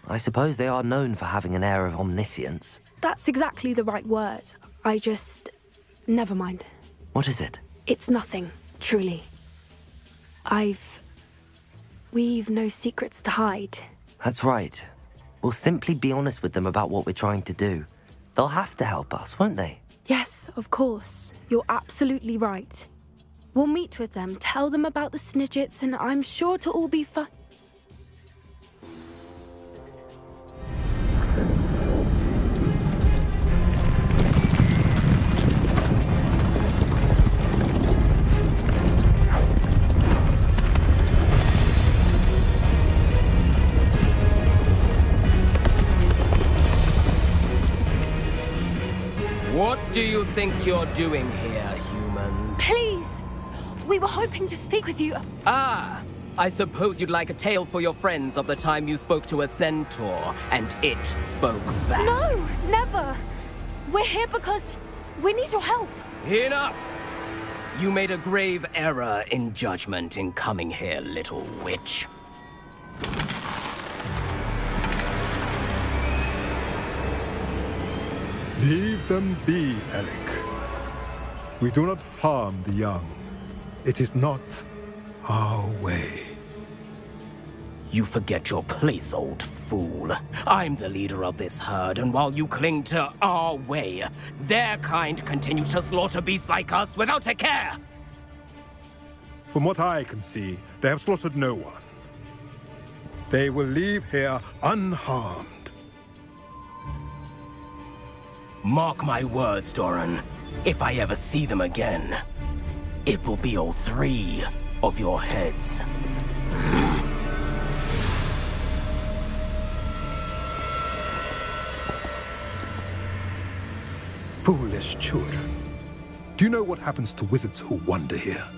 Speaker 2: I suppose they are known for having an air of omniscience.
Speaker 10: That's exactly the right word. Never mind.
Speaker 2: What is it?
Speaker 10: It's nothing, truly. We've no secrets to hide.
Speaker 2: That's right. We'll simply be honest with them about what we're trying to do. They'll have to help us, won't they?
Speaker 10: Yes, of course. You're absolutely right. We'll meet with them, tell them about the Snidgets, and I'm sure it'll all be fun.
Speaker 12: What do you think you're doing here, humans?
Speaker 10: Please! We were hoping to speak with you.
Speaker 12: Ah! I suppose you'd like a tale for your friends of the time you spoke to a centaur, and it spoke back.
Speaker 10: No, never! We're here because we need your help.
Speaker 12: Enough! You made a grave error in judgment in coming here, little witch.
Speaker 13: Leave them be, Alec. We do not harm the young. It is not our way.
Speaker 12: You forget your place, old fool. I'm the leader of this herd, and while you cling to our way, their kind continue to slaughter beasts like us without a care!
Speaker 13: From what I can see, they have slaughtered no one. They will leave here unharmed.
Speaker 12: Mark my words, Doran. If I ever see them again, it will be all 3 of your heads.
Speaker 13: Foolish children. Do you know what happens to wizards who wander here?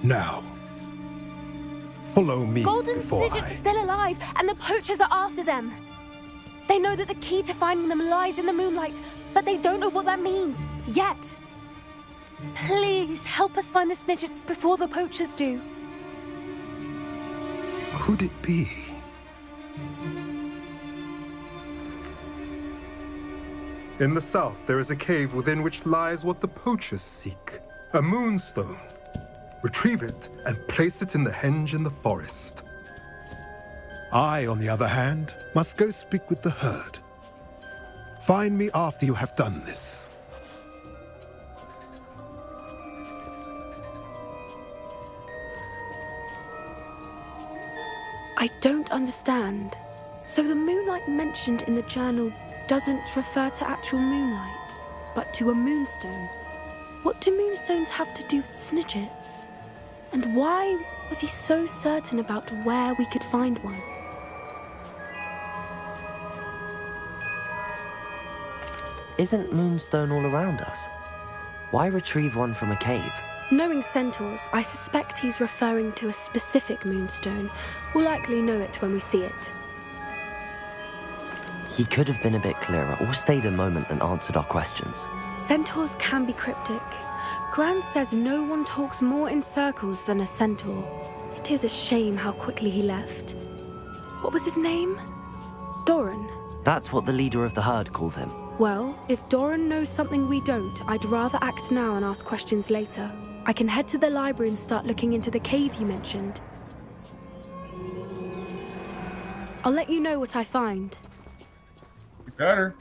Speaker 13: Now, follow me
Speaker 10: Golden
Speaker 13: before
Speaker 10: Snidgets are still alive, and the poachers are after them. They know that the key to finding them lies in the moonlight, but they don't know what that means, yet. Please, help us find the Snidgets before the poachers do.
Speaker 13: Could it be? In the south, there is a cave within which lies what the poachers seek. A moonstone. Retrieve it and place it in the henge in the forest. I, on the other hand, must go speak with the herd. Find me after you have done this.
Speaker 10: I don't understand. So the moonlight mentioned in the journal doesn't refer to actual moonlight, but to a moonstone. What do moonstones have to do with Snidgets? And why was he so certain about where we could find one?
Speaker 2: Isn't Moonstone all around us? Why retrieve one from a cave?
Speaker 10: Knowing centaurs, I suspect he's referring to a specific moonstone. We'll likely know it when we see it.
Speaker 2: He could have been a bit clearer or stayed a moment and answered our questions.
Speaker 10: Centaurs can be cryptic. Gran says no one talks more in circles than a centaur. It is a shame how quickly he left. What was his name? Doran?
Speaker 2: That's what the leader of the herd called him.
Speaker 10: Well, if Doran knows something we don't, I'd rather act now and ask questions later. I can head to the library and start looking into the cave you mentioned. I'll let you know what I find.
Speaker 1: You better.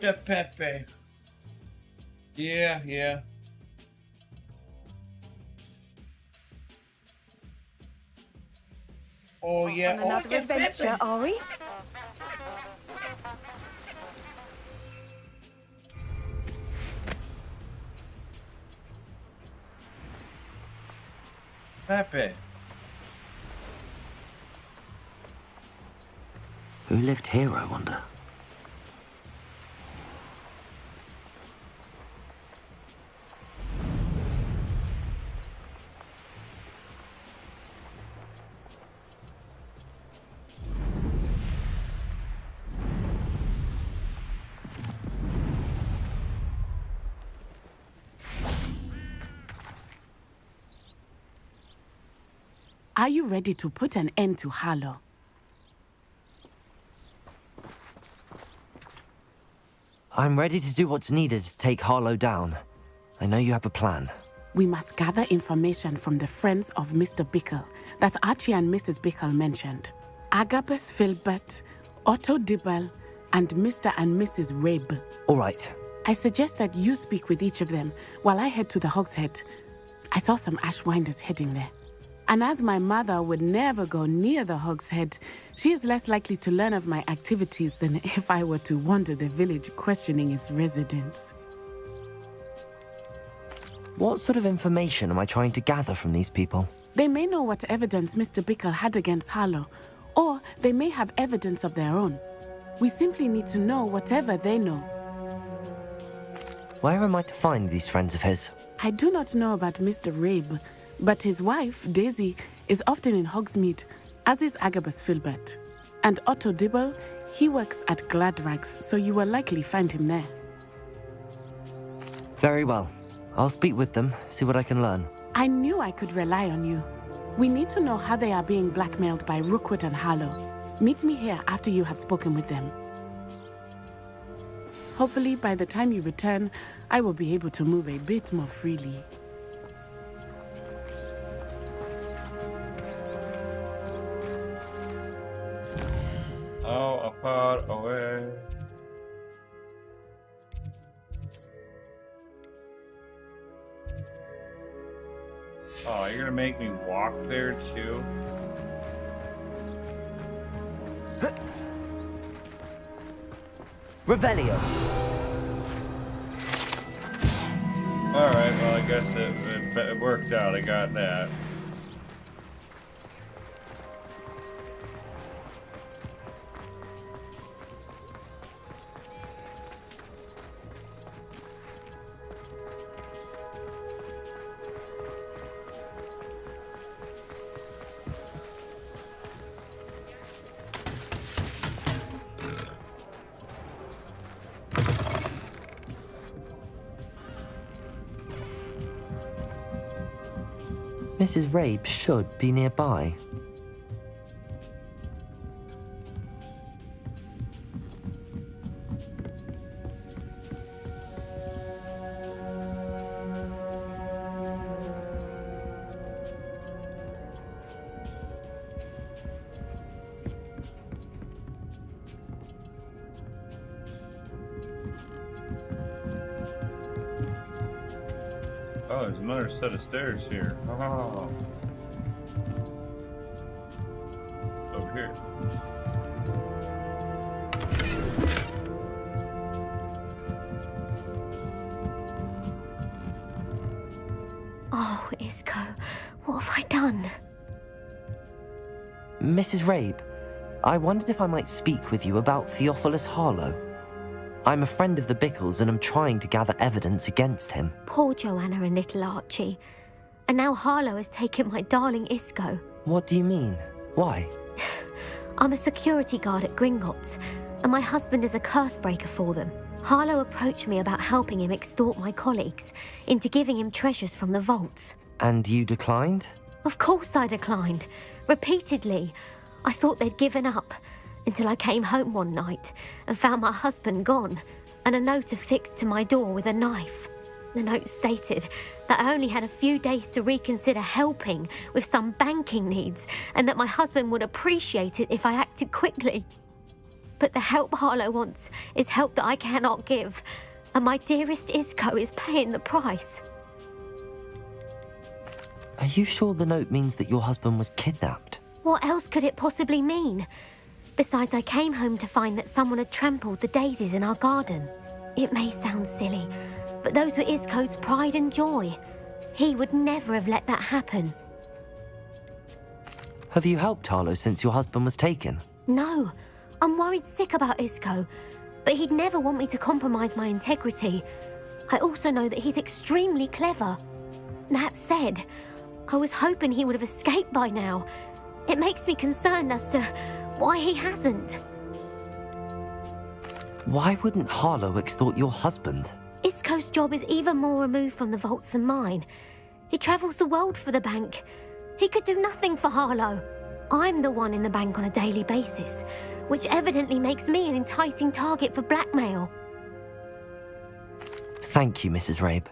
Speaker 1: to Pepe. Yeah. Oh, yeah.
Speaker 4: On another adventure, are we?
Speaker 1: Pepe.
Speaker 2: Who lived here, I wonder?
Speaker 11: Are you ready to put an end to Harlow?
Speaker 2: I'm ready to do what's needed to take Harlow down. I know you have a plan.
Speaker 11: We must gather information from the friends of Mr. Bickle that Archie and Mrs. Bickle mentioned. Agabus Filbert, Otto Dibble, and Mr. and Mrs. Rabe.
Speaker 2: All right.
Speaker 11: I suggest that you speak with each of them while I head to the Hog's Head. I saw some Ashwinders heading there. And as my mother would never go near the Hog's Head, she is less likely to learn of my activities than if I were to wander the village questioning its residents.
Speaker 2: What sort of information am I trying to gather from these people?
Speaker 11: They may know what evidence Mr. Bickle had against Harlow, or they may have evidence of their own. We simply need to know whatever they know.
Speaker 2: Where am I to find these friends of his?
Speaker 11: I do not know about Mr. Rabe, but his wife, Daisy, is often in Hogsmeade, as is Agabus Filbert. And Otto Dibble, he works at Gladrags, so you will likely find him there.
Speaker 2: Very well. I'll speak with them, see what I can learn.
Speaker 11: I knew I could rely on you. We need to know how they are being blackmailed by Rookwood and Harlow. Meet me here after you have spoken with them. Hopefully, by the time you return, I will be able to move a bit more freely.
Speaker 1: Oh, far away. Oh, you're gonna make me walk there too?
Speaker 2: Revelio.
Speaker 1: Alright, well, I guess it worked out. I got that.
Speaker 2: Mrs. Rabe should be nearby.
Speaker 1: Oh, there's another set of stairs here. Oh. Over here.
Speaker 14: Oh, Isco, what have I done?
Speaker 2: Mrs. Rabe, I wondered if I might speak with you about Theophilus Harlow. I'm a friend of the Bickles and I'm trying to gather evidence against him.
Speaker 14: Poor Joanna and little Archie. And now Harlow has taken my darling Isco.
Speaker 2: What do you mean? Why?
Speaker 14: I'm a security guard at Gringotts, and my husband is a curse breaker for them. Harlow approached me about helping him extort my colleagues into giving him treasures from the vaults.
Speaker 2: And you declined?
Speaker 14: Of course I declined. Repeatedly. I thought they'd given up. Until I came home one night and found my husband gone and a note affixed to my door with a knife. The note stated that I only had a few days to reconsider helping with some banking needs and that my husband would appreciate it if I acted quickly. But the help Harlow wants is help that I cannot give. And my dearest Isco is paying the price.
Speaker 2: Are you sure the note means that your husband was kidnapped?
Speaker 14: What else could it possibly mean? Besides, I came home to find that someone had trampled the daisies in our garden. It may sound silly, but those were Isco's pride and joy. He would never have let that happen.
Speaker 2: Have you helped Harlow since your husband was taken?
Speaker 14: No, I'm worried sick about Isco, but he'd never want me to compromise my integrity. I also know that he's extremely clever. That said, I was hoping he would have escaped by now. It makes me concerned as to why he hasn't.
Speaker 2: Why wouldn't Harlow extort your husband?
Speaker 14: Isco's job is even more removed from the vaults than mine. He travels the world for the bank. He could do nothing for Harlow. I'm the one in the bank on a daily basis, which evidently makes me an enticing target for blackmail.
Speaker 2: Thank you, Mrs. Rabe.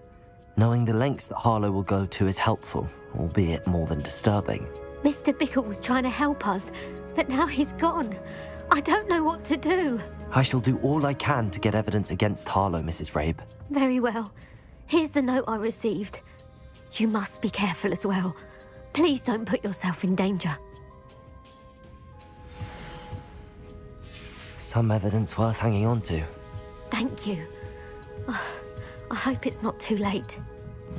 Speaker 2: Knowing the lengths that Harlow will go to is helpful, albeit more than disturbing.
Speaker 14: Mr. Bickle was trying to help us, but now he's gone. I don't know what to do.
Speaker 2: I shall do all I can to get evidence against Harlow, Mrs. Rabe.
Speaker 14: Very well. Here's the note I received. You must be careful as well. Please don't put yourself in danger.
Speaker 2: Some evidence worth hanging on to.
Speaker 14: Thank you. I hope it's not too late.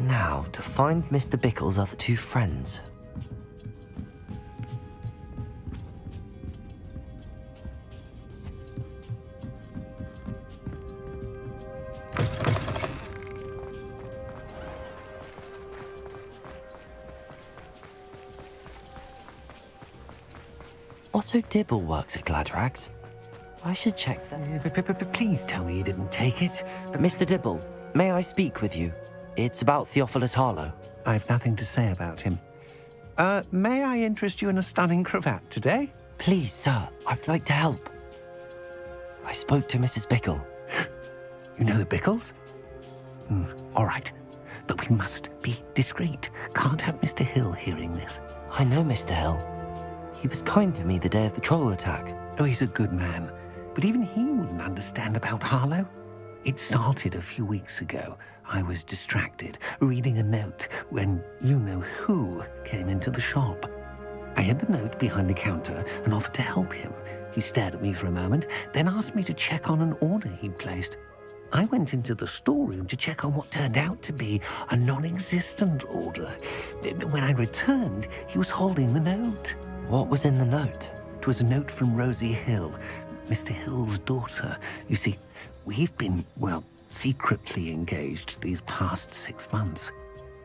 Speaker 2: Now, to find Mr. Bickle's other two friends. Otto Dibble works at Gladrags. I should check that.
Speaker 15: Please tell me you didn't take it.
Speaker 2: Mr. Dibble, may I speak with you? It's about Theophilus Harlow.
Speaker 15: I've nothing to say about him. May I interest you in a stunning cravat today?
Speaker 2: Please, sir, I'd like to help. I spoke to Mrs. Bickle.
Speaker 15: You know the Bickles? All right. But we must be discreet. Can't have Mr. Hill hearing this.
Speaker 2: I know Mr. Hill. He was kind to me the day of the troll attack.
Speaker 15: Oh, he's a good man. But even he wouldn't understand about Harlow. It started a few weeks ago. I was distracted, reading a note, when you-know-who came into the shop. I hid the note behind the counter and offered to help him. He stared at me for a moment, then asked me to check on an order he'd placed. I went into the storeroom to check on what turned out to be a non-existent order. When I returned, he was holding the note.
Speaker 2: What was in the note?
Speaker 15: It was a note from Rosie Hill, Mr. Hill's daughter. You see, we've been, well, secretly engaged these past 6 months.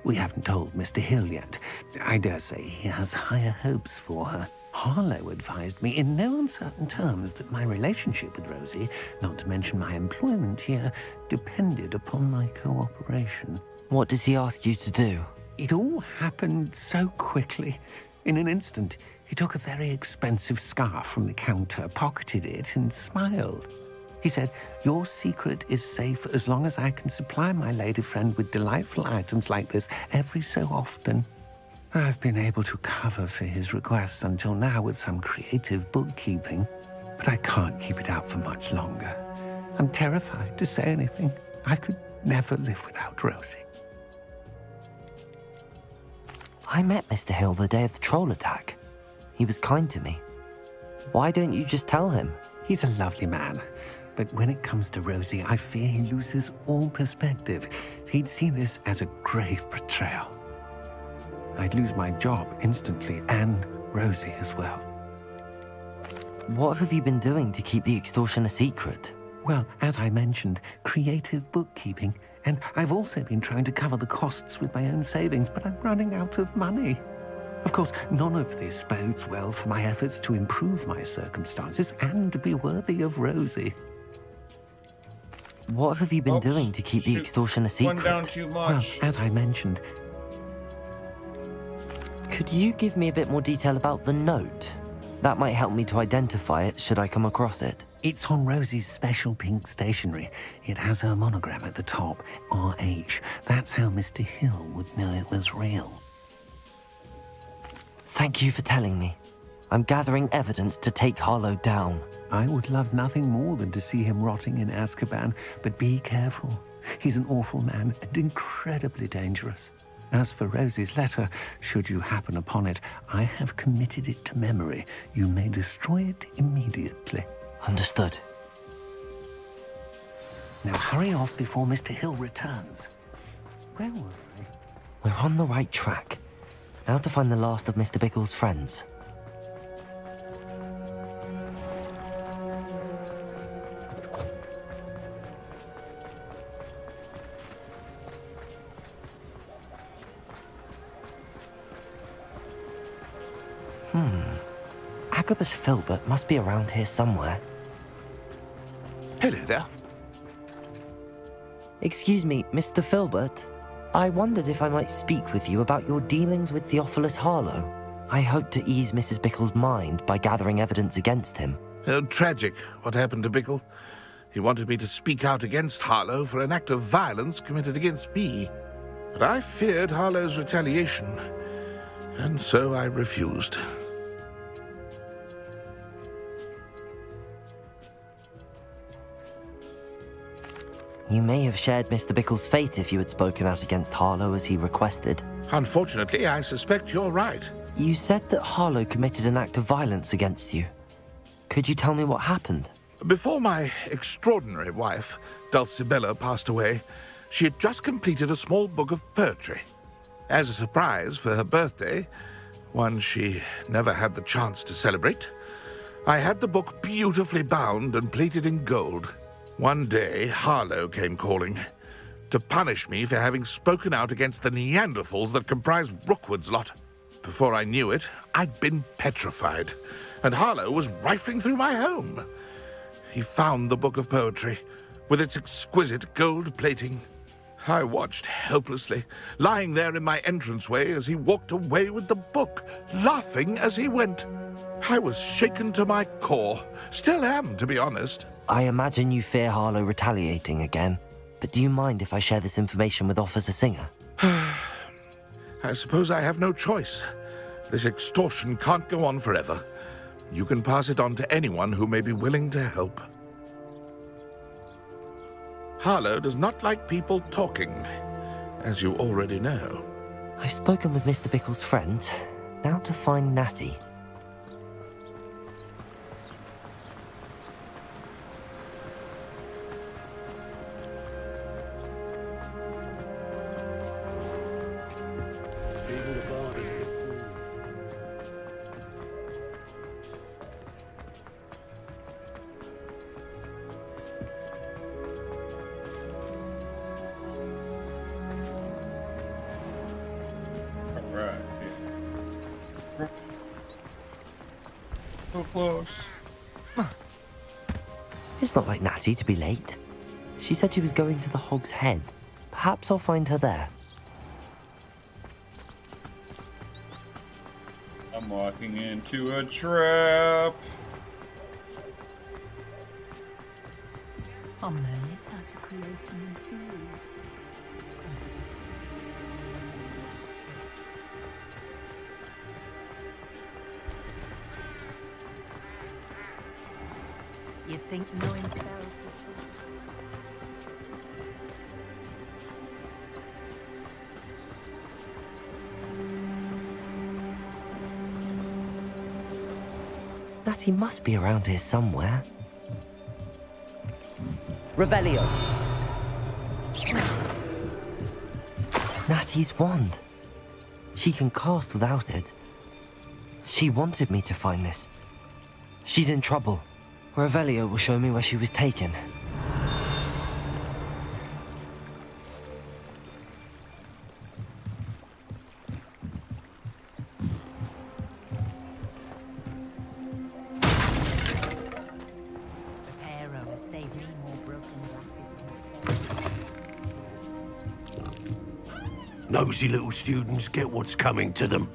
Speaker 15: We haven't told Mr. Hill yet. I dare say he has higher hopes for her. Harlow advised me in no uncertain terms that my relationship with Rosie, not to mention my employment here, depended upon my cooperation.
Speaker 2: What does he ask you to do?
Speaker 15: It all happened so quickly. In an instant, he took a very expensive scarf from the counter, pocketed it, and smiled. He said, "Your secret is safe as long as I can supply my lady friend with delightful items like this every so often." I've been able to cover for his requests until now with some creative bookkeeping, but I can't keep it out for much longer. I'm terrified to say anything. I could never live without Rosie.
Speaker 2: I met Mr. Hill the day of the troll attack. He was kind to me. Why don't you just tell him?
Speaker 15: He's a lovely man, but when it comes to Rosie, I fear he loses all perspective. He'd see this as a grave betrayal. I'd lose my job instantly, and Rosie as well.
Speaker 2: What have you been doing to keep the extortion a secret?
Speaker 15: Well, as I mentioned, creative bookkeeping, and I've also been trying to cover the costs with my own savings, but I'm running out of money. Of course, none of this bodes well for my efforts to improve my circumstances and to be worthy of Rosie.
Speaker 2: What have you been doing to keep the extortion a secret?
Speaker 1: One down too much.
Speaker 15: Well, as I mentioned...
Speaker 2: Could you give me a bit more detail about the note? That might help me to identify it should I come across it.
Speaker 15: It's on Rosie's special pink stationery. It has her monogram at the top, RH. That's how Mr. Hill would know it was real.
Speaker 2: Thank you for telling me. I'm gathering evidence to take Harlow down.
Speaker 15: I would love nothing more than to see him rotting in Azkaban, but be careful. He's an awful man and incredibly dangerous. As for Rosie's letter, should you happen upon it, I have committed it to memory. You may destroy it immediately.
Speaker 2: Understood.
Speaker 15: Now hurry off before Mr. Hill returns. Where were we?
Speaker 2: We're on the right track. Now to find the last of Mr. Bickle's friends. Agabus Filbert must be around here somewhere.
Speaker 3: Hello there.
Speaker 2: Excuse me, Mr. Filbert. I wondered if I might speak with you about your dealings with Theophilus Harlow. I hope to ease Mrs. Bickle's mind by gathering evidence against him.
Speaker 3: Tragic, what happened to Bickle. He wanted me to speak out against Harlow for an act of violence committed against me. But I feared Harlow's retaliation, and so I refused.
Speaker 2: You may have shared Mr. Bickle's fate if you had spoken out against Harlow as he requested.
Speaker 3: Unfortunately, I suspect you're right.
Speaker 2: You said that Harlow committed an act of violence against you. Could you tell me what happened?
Speaker 3: Before my extraordinary wife, Dulcibella, passed away, she had just completed a small book of poetry. As a surprise for her birthday, one she never had the chance to celebrate, I had the book beautifully bound and plated in gold. One day, Harlow came calling to punish me for having spoken out against the Neanderthals that comprise Rookwood's lot. Before I knew it, I'd been petrified, and Harlow was rifling through my home. He found the book of poetry, with its exquisite gold plating. I watched helplessly, lying there in my entranceway as he walked away with the book, laughing as he went. I was shaken to my core. Still am, to be honest.
Speaker 2: I imagine you fear Harlow retaliating again, but do you mind if I share this information with Officer Singer?
Speaker 3: I suppose I have no choice. This extortion can't go on forever. You can pass it on to anyone who may be willing to help. Harlow does not like people talking, as you already know.
Speaker 2: I've spoken with Mr. Bickle's friends. Now to find Natty.
Speaker 1: So close.
Speaker 2: It's not like Natty to be late. She said she was going to the Hog's Head. Perhaps I'll find her there.
Speaker 1: I'm walking into a trap.
Speaker 7: I'm learning how to create new tools. You think knowing spells is
Speaker 2: Natty must be around here somewhere. Revelio! Natty's wand. She can cast without it. She wanted me to find this. She's in trouble. Revelio will show me where she was taken.
Speaker 16: Nosy little students get what's coming to them.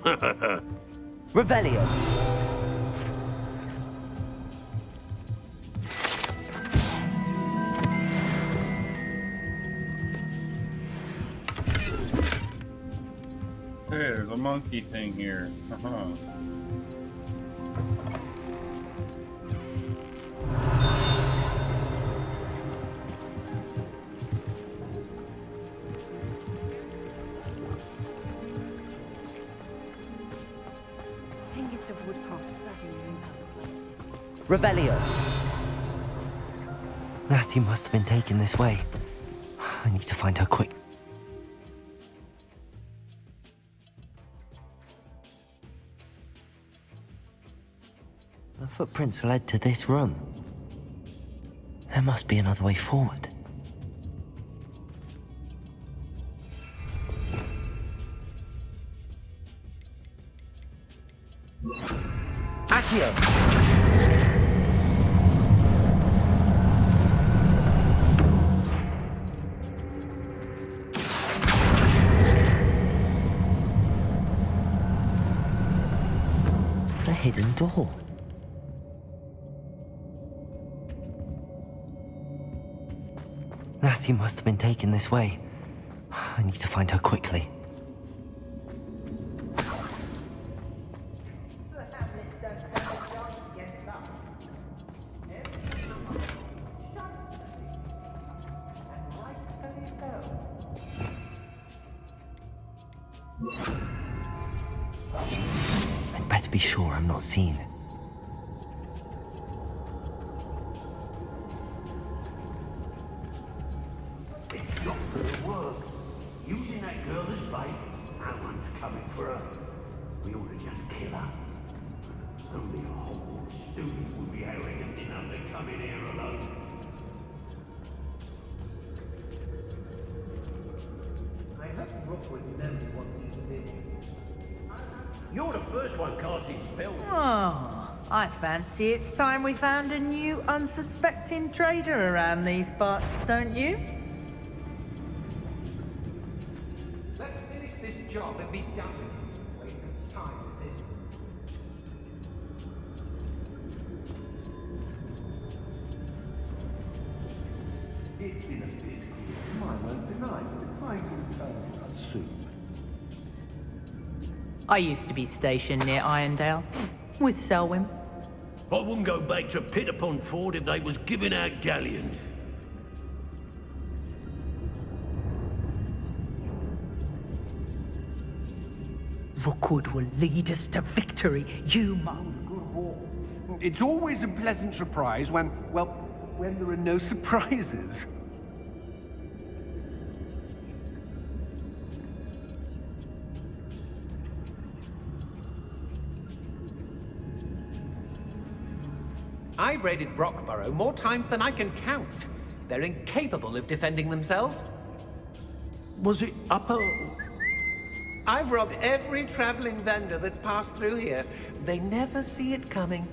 Speaker 2: Revelio!
Speaker 1: Hey, there's a monkey thing here.
Speaker 10: Mr. Woodcroft certainly knows.
Speaker 2: Revelio. Natty must have been taken this way. I need to find her quick. The footprints led to this room. There must be another way forward. Accio! A hidden door. Natty must have been taken this way. I need to find her quickly. I'd better be sure I'm not seen.
Speaker 16: It's not gonna work. Using that girl as bait, no one's coming for her. We ought to just kill her. Only a Hogwarts student would be arrogant enough to come in here alone.
Speaker 9: I hope Rookwood knows what he's doing.
Speaker 16: You're the first one casting spells.
Speaker 17: Oh, I fancy it's time we found a new unsuspecting trader around these parts, don't you?
Speaker 9: Let's finish this job and be done with it. Waste of time, this is.
Speaker 16: It's been a bit clear. I won't deny, but the tides will return to us soon.
Speaker 17: I used to be stationed near Irondale with Selwyn.
Speaker 16: I wouldn't go back to Pittapon Ford if they was giving out galleons.
Speaker 17: Rookwood will lead us to victory, you mum.
Speaker 15: It's always a pleasant surprise when there are no surprises.
Speaker 9: I've raided Brockborough more times than I can count. They're incapable of defending themselves.
Speaker 16: Was it upper?
Speaker 9: I've robbed every traveling vendor that's passed through here. They never see it coming.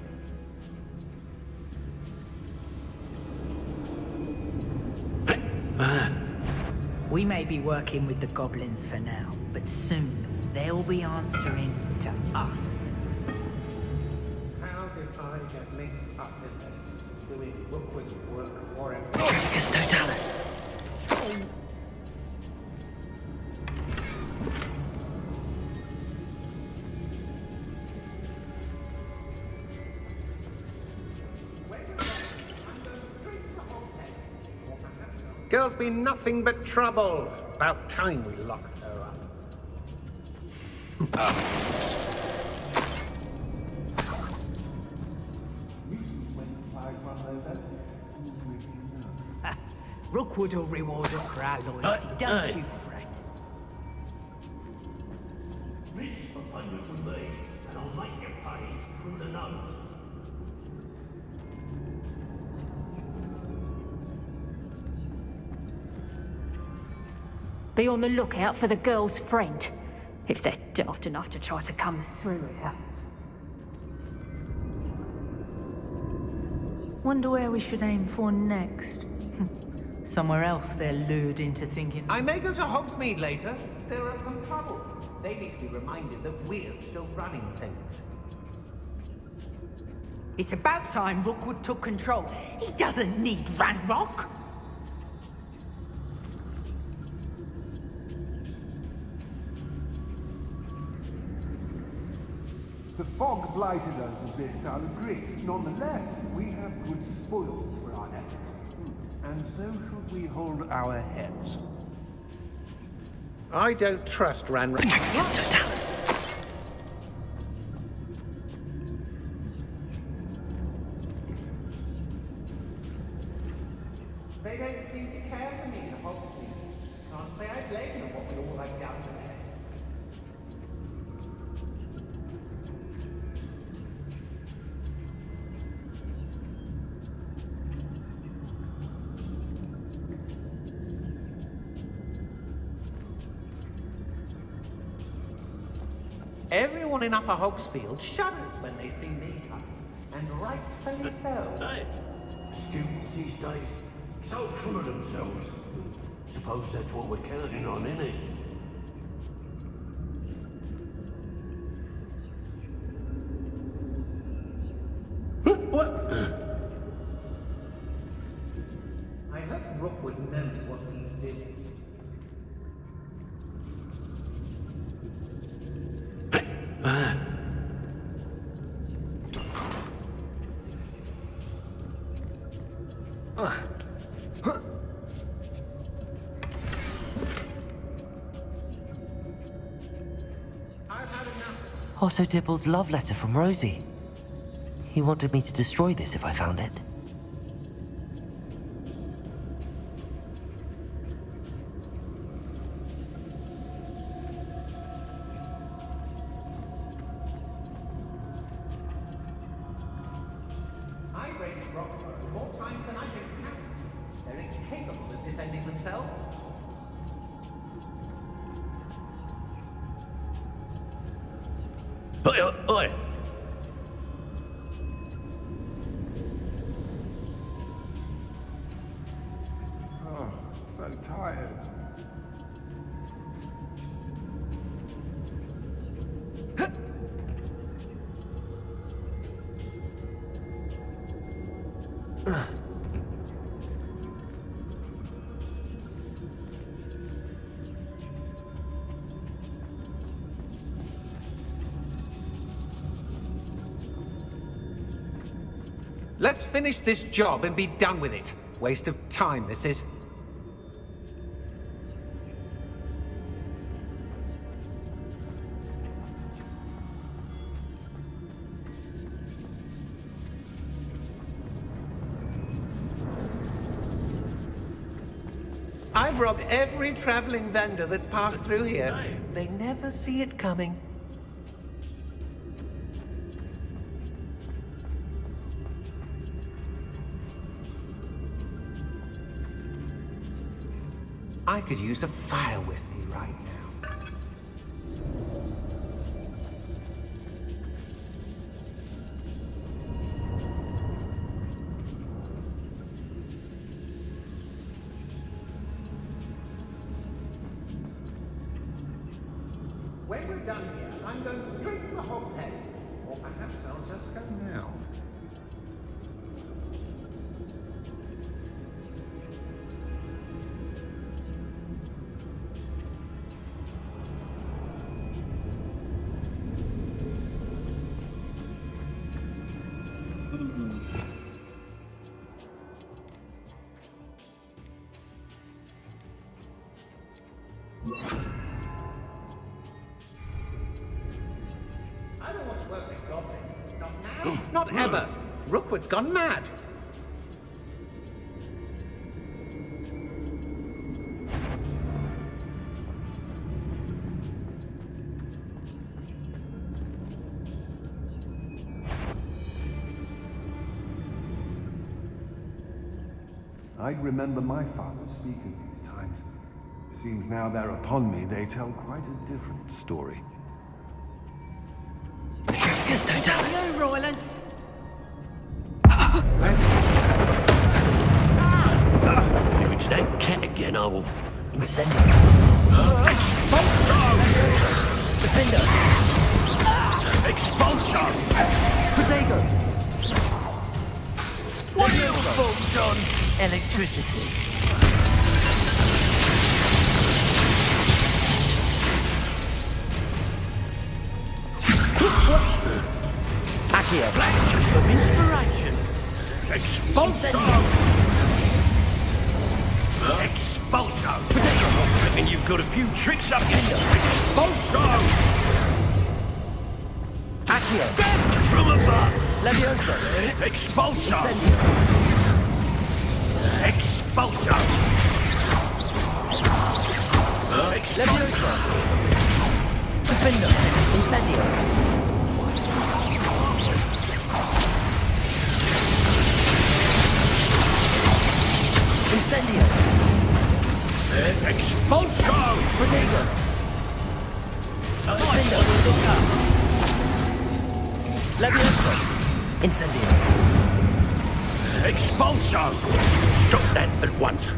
Speaker 17: We may be working with the goblins for now, but soon they'll be answering to us.
Speaker 9: How did I get mixed up in this? Doing Rookwood's work for him.
Speaker 2: Petrificus Totalis.
Speaker 9: Girl's been nothing but trouble. About time we locked her up.
Speaker 17: Rookwood will reward us for our loyalty, don't you fret.
Speaker 16: Reach for hundreds of me, and I'll make you pay through the nose.
Speaker 4: Be on the lookout for the girl's friend, if they're daft enough to try to come through here.
Speaker 17: Wonder where we should aim for next. Somewhere else they're lured into thinking.
Speaker 9: I may go to Hogsmeade later. Stir up some trouble. They need to be reminded that we're still running things.
Speaker 17: It's about time Rookwood took control. He doesn't need Ranrock.
Speaker 13: The fog blighted us a bit, I'll agree. Nonetheless, we have good spoils for our efforts. And so should we hold our heads.
Speaker 9: I don't trust Ranrock.
Speaker 2: Petrificus Totalis.
Speaker 9: Everyone in Upper Hogsfield shudders when they see me coming. And rightfully so.
Speaker 16: Hey, students these days, so full of themselves. Suppose that's what we're counting on, innit?
Speaker 9: What? I hope Rookwood knows what he's doing.
Speaker 2: Otto Dibble's love letter from Rosie. He wanted me to destroy this if I found it.
Speaker 9: I raised Rockford more times than I can count. They're incapable of defending themselves.
Speaker 16: Oi!
Speaker 13: Oh, so tired.
Speaker 9: Let's finish this job and be done with it. Waste of time, this is. I've robbed every traveling vendor that's passed through here. They never see it coming. I could use a fire with me right now. When we're done here, I'm going straight to the Hog's Head. Or perhaps I'll just go now. I don't want to work with goblins. Not now. Not ever. Rookwood's gone mad.
Speaker 15: I'd remember my father speaking these times. Seems now they're upon me, they tell quite a different story.
Speaker 2: Petrificus totalis!
Speaker 17: No, Roylance!
Speaker 16: If it's that cat again, I will...
Speaker 2: Incendio! Defender!
Speaker 16: Expulsion!
Speaker 2: Protego!
Speaker 16: What are you folks on?
Speaker 2: Electricity. Accio.
Speaker 16: Flash of inspiration! Expulsion! Expulsion! I reckon you've got a few tricks up your Expulsion!
Speaker 2: Accio.
Speaker 16: Death from above!
Speaker 2: Leviosa.
Speaker 16: Expulsion!
Speaker 2: Incendio.
Speaker 16: Expulsion!
Speaker 2: Leviosa. Defender. Incendio. Incendio.
Speaker 16: Expulsion!
Speaker 2: Protego.
Speaker 16: Defender.
Speaker 6: Levioso! Incendio!
Speaker 16: Expulso! Stop that at once.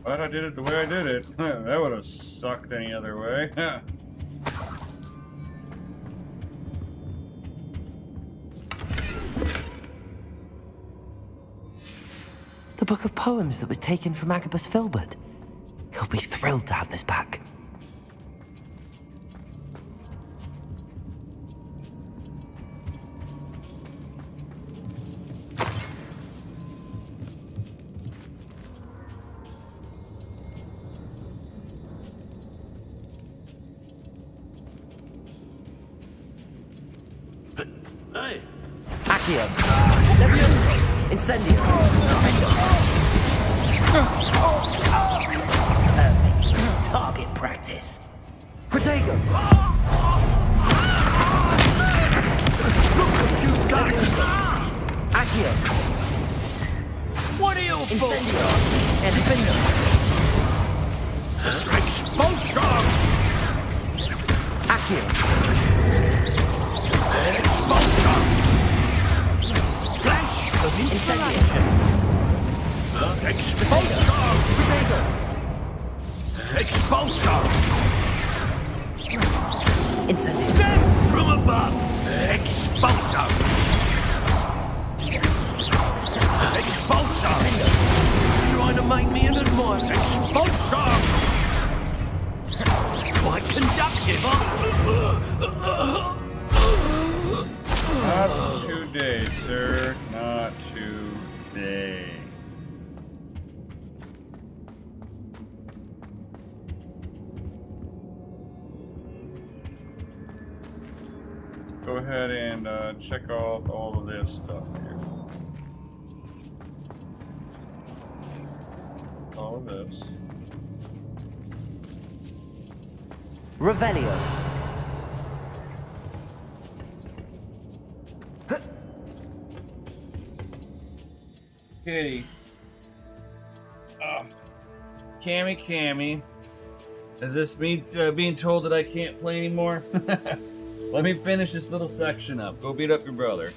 Speaker 1: But I did it the way I did it. That would have sucked any other way.
Speaker 2: The book of poems that was taken from Agabus Filbert. He'll be thrilled to have this back.
Speaker 16: Hey!
Speaker 6: Accio! Levioso! Incendio!
Speaker 7: Perfect. Target practice.
Speaker 6: Protego!
Speaker 16: Look what you've done!
Speaker 6: Accio!
Speaker 16: What are you for?
Speaker 6: Incendio! Defendo!
Speaker 16: Expulsion!
Speaker 6: Accio!
Speaker 16: Expulsion! Flash of
Speaker 6: Incendio!
Speaker 16: Expulsion!
Speaker 6: Protego!
Speaker 16: Expulsion!
Speaker 6: Incendio!
Speaker 16: Death from above! Expulsion! Expulsion! Trying to make me an admirer! Expulsion! Quite conductive, huh?
Speaker 1: Not today, sir. Not today. Go ahead and check out all of this stuff here. All of this.
Speaker 6: Revelio!
Speaker 1: Kitty. Cammy. Is this me being told that I can't play anymore? Let me finish this little section up. Go beat up your brother.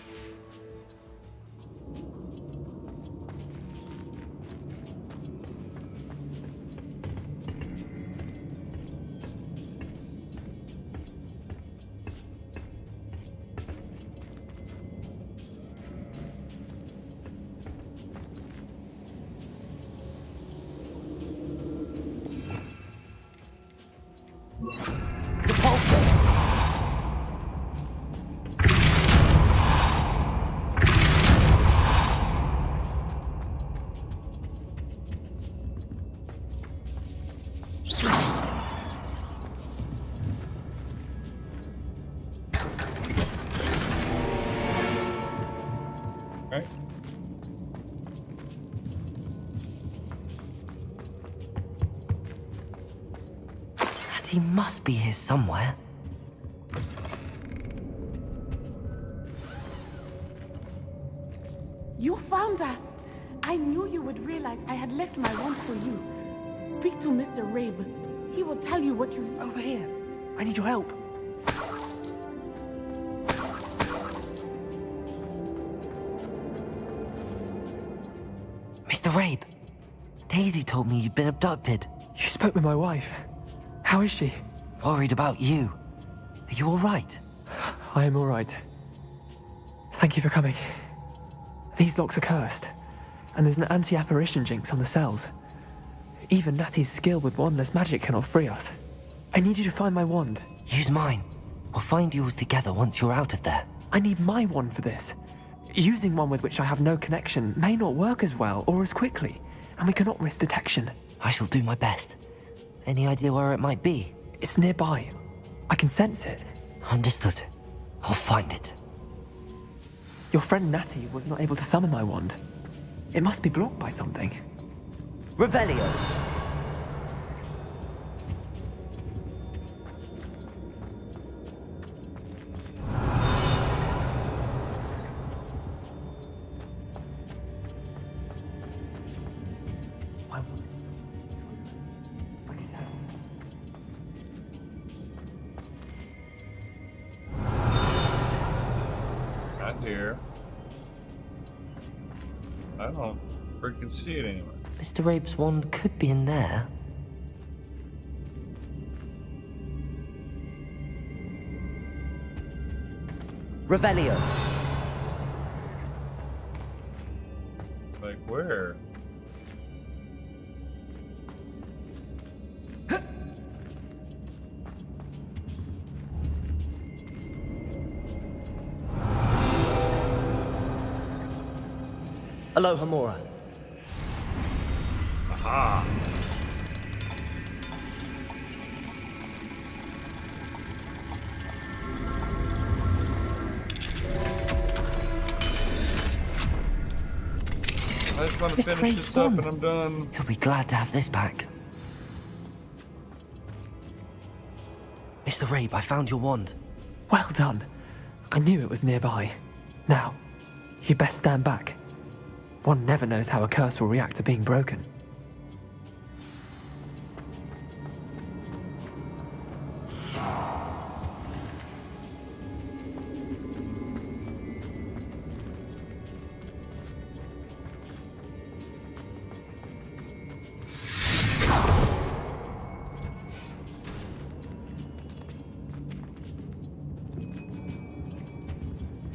Speaker 1: Okay.
Speaker 2: He must be here somewhere.
Speaker 11: You found us! I knew you would realize I had left my wand for you. Speak to Mr. Rabe. He will tell you what you...
Speaker 6: Over here. I need your help.
Speaker 2: Mr. Rabe, Daisy told me you'd been abducted.
Speaker 6: You spoke with my wife. How is she?
Speaker 2: Worried about you. Are you all right?
Speaker 6: I am all right. Thank you for coming. These locks are cursed, and there's an anti-apparition jinx on the cells. Even Natty's skill with wandless magic cannot free us. I need you to find my wand.
Speaker 2: Use mine. We'll find yours together once you're out of there.
Speaker 6: I need my wand for this. Using one with which I have no connection may not work as well or as quickly, and we cannot risk detection.
Speaker 2: I shall do my best. Any idea where it might be?
Speaker 6: It's nearby. I can sense it.
Speaker 2: Understood. I'll find it.
Speaker 6: Your friend Natty was not able to summon my wand. It must be blocked by something. Revelio!
Speaker 1: here. I don't freaking see it anywhere.
Speaker 2: Mr. Rabe's wand could be in there. Revelio.
Speaker 1: Like where?
Speaker 2: Aloha Mora.
Speaker 1: Aha. I just want to
Speaker 2: Mr.
Speaker 1: finish
Speaker 2: Rabe's
Speaker 1: this up
Speaker 2: wand.
Speaker 1: and I'm done.
Speaker 2: He'll be glad to have this back. Mr. Rabe, I found your wand.
Speaker 18: Well done. I knew it was nearby. Now, you best stand back. One never knows how a curse will react to being broken.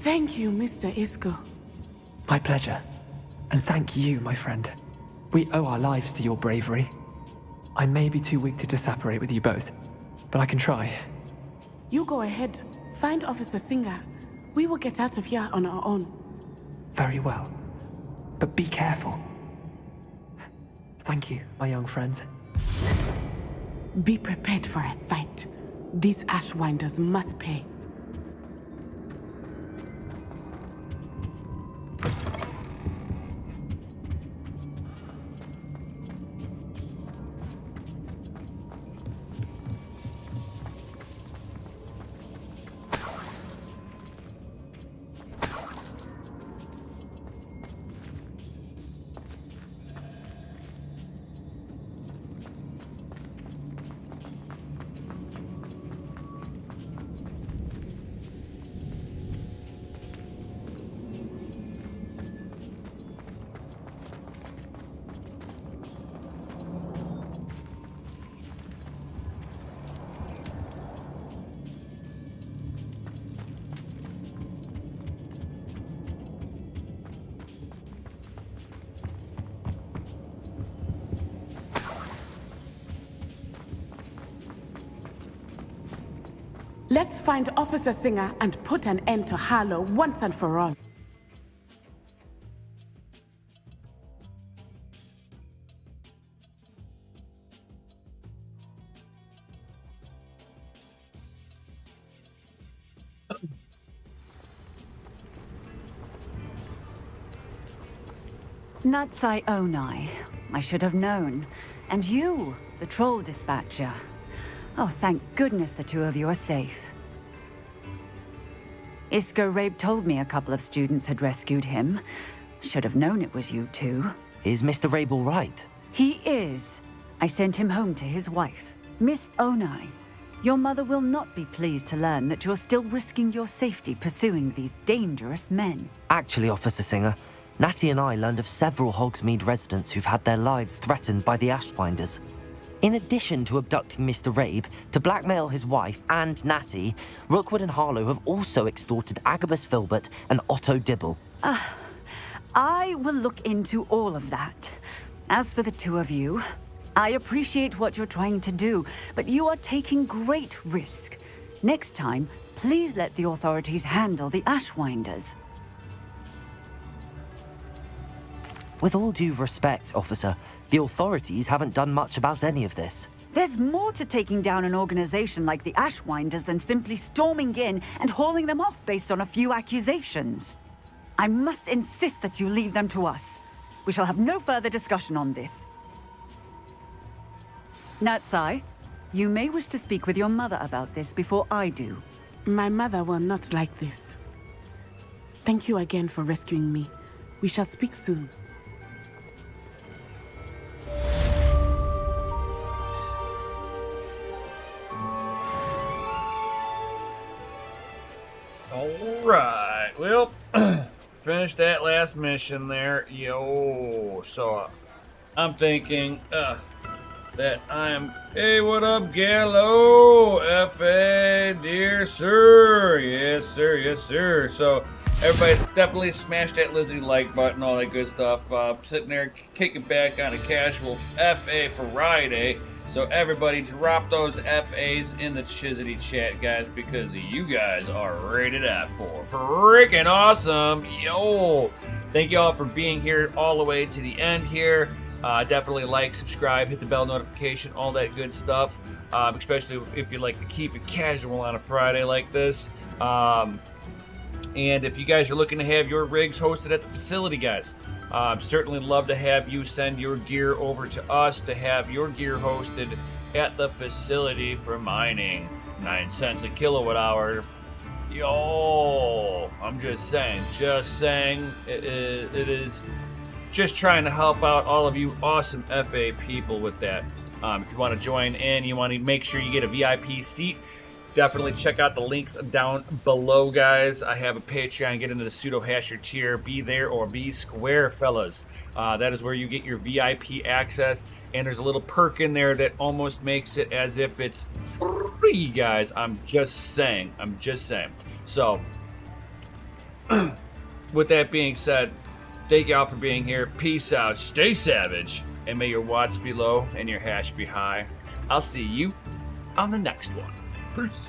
Speaker 11: Thank you, Mr. Isco.
Speaker 18: My pleasure. And thank you, my friend. We owe our lives to your bravery. I may be too weak to disapparate with you both, but I can try.
Speaker 11: You go ahead. Find Officer Singer. We will get out of here on our own.
Speaker 18: Very well. But be careful. Thank you, my young friends.
Speaker 11: Be prepared for a fight. These Ashwinders must pay. Let's find Officer Singer and put an end to Harlow once and for all.
Speaker 19: Natsai Onai. I should have known. And you, the troll dispatcher. Oh, thank goodness the two of you are safe. Isco Rabe told me a couple of students had rescued him. Should have known it was you two.
Speaker 2: Is Mr. Rabe all right?
Speaker 19: He is. I sent him home to his wife, Miss Onai. Your mother will not be pleased to learn that you're still risking your safety pursuing these dangerous men.
Speaker 2: Actually, Officer Singer, Natty and I learned of several Hogsmeade residents who've had their lives threatened by the Ashwinders. In addition to abducting Mr. Rabe to blackmail his wife and Natty, Rookwood and Harlow have also extorted Agabus Filbert and Otto Dibble.
Speaker 19: I will look into all of that. As for the two of you, I appreciate what you're trying to do, but you are taking great risk. Next time, please let the authorities handle the Ashwinders.
Speaker 2: With all due respect, officer, the authorities haven't done much about any of this.
Speaker 19: There's more to taking down an organization like the Ashwinders than simply storming in and hauling them off based on a few accusations. I must insist that you leave them to us. We shall have no further discussion on this. Natsai, you may wish to speak with your mother about this before I do.
Speaker 11: My mother will not like this. Thank you again for rescuing me. We shall speak soon.
Speaker 1: Alright. right, well, finished that last mission there. Yo, so I'm thinking that I'm... Hey, what up, Gallo? F.A., dear sir. Yes, sir, yes, sir. So, everybody definitely smash that Lizzie like button, all that good stuff. Sitting there kicking back on a casual F.A. Friday. So everybody drop those FAs in the Chizity chat, guys, because you guys are rated at for freaking awesome. Yo, thank you all for being here all the way to the end here. Definitely like, subscribe, hit the bell notification, all that good stuff, especially if you like to keep it casual on a Friday like this. And if you guys are looking to have your rigs hosted at the facility, guys, certainly love to have you send your gear over to us to have your gear hosted at the facility for mining. 9 cents a kilowatt hour. Yo, I'm just saying, it is just trying to help out all of you awesome FA people with that. If you want to join in, you want to make sure you get a VIP seat, definitely check out the links down below, guys. I have a Patreon. Get into the Pseudo Hasher tier. Be there or be square, fellas. That is where you get your VIP access. And there's a little perk in there that almost makes it as if it's free, guys. I'm just saying. So, with that being said, thank y'all for being here. Peace out. Stay savage. And may your watts be low and your hash be high. I'll see you on the next one. Peace.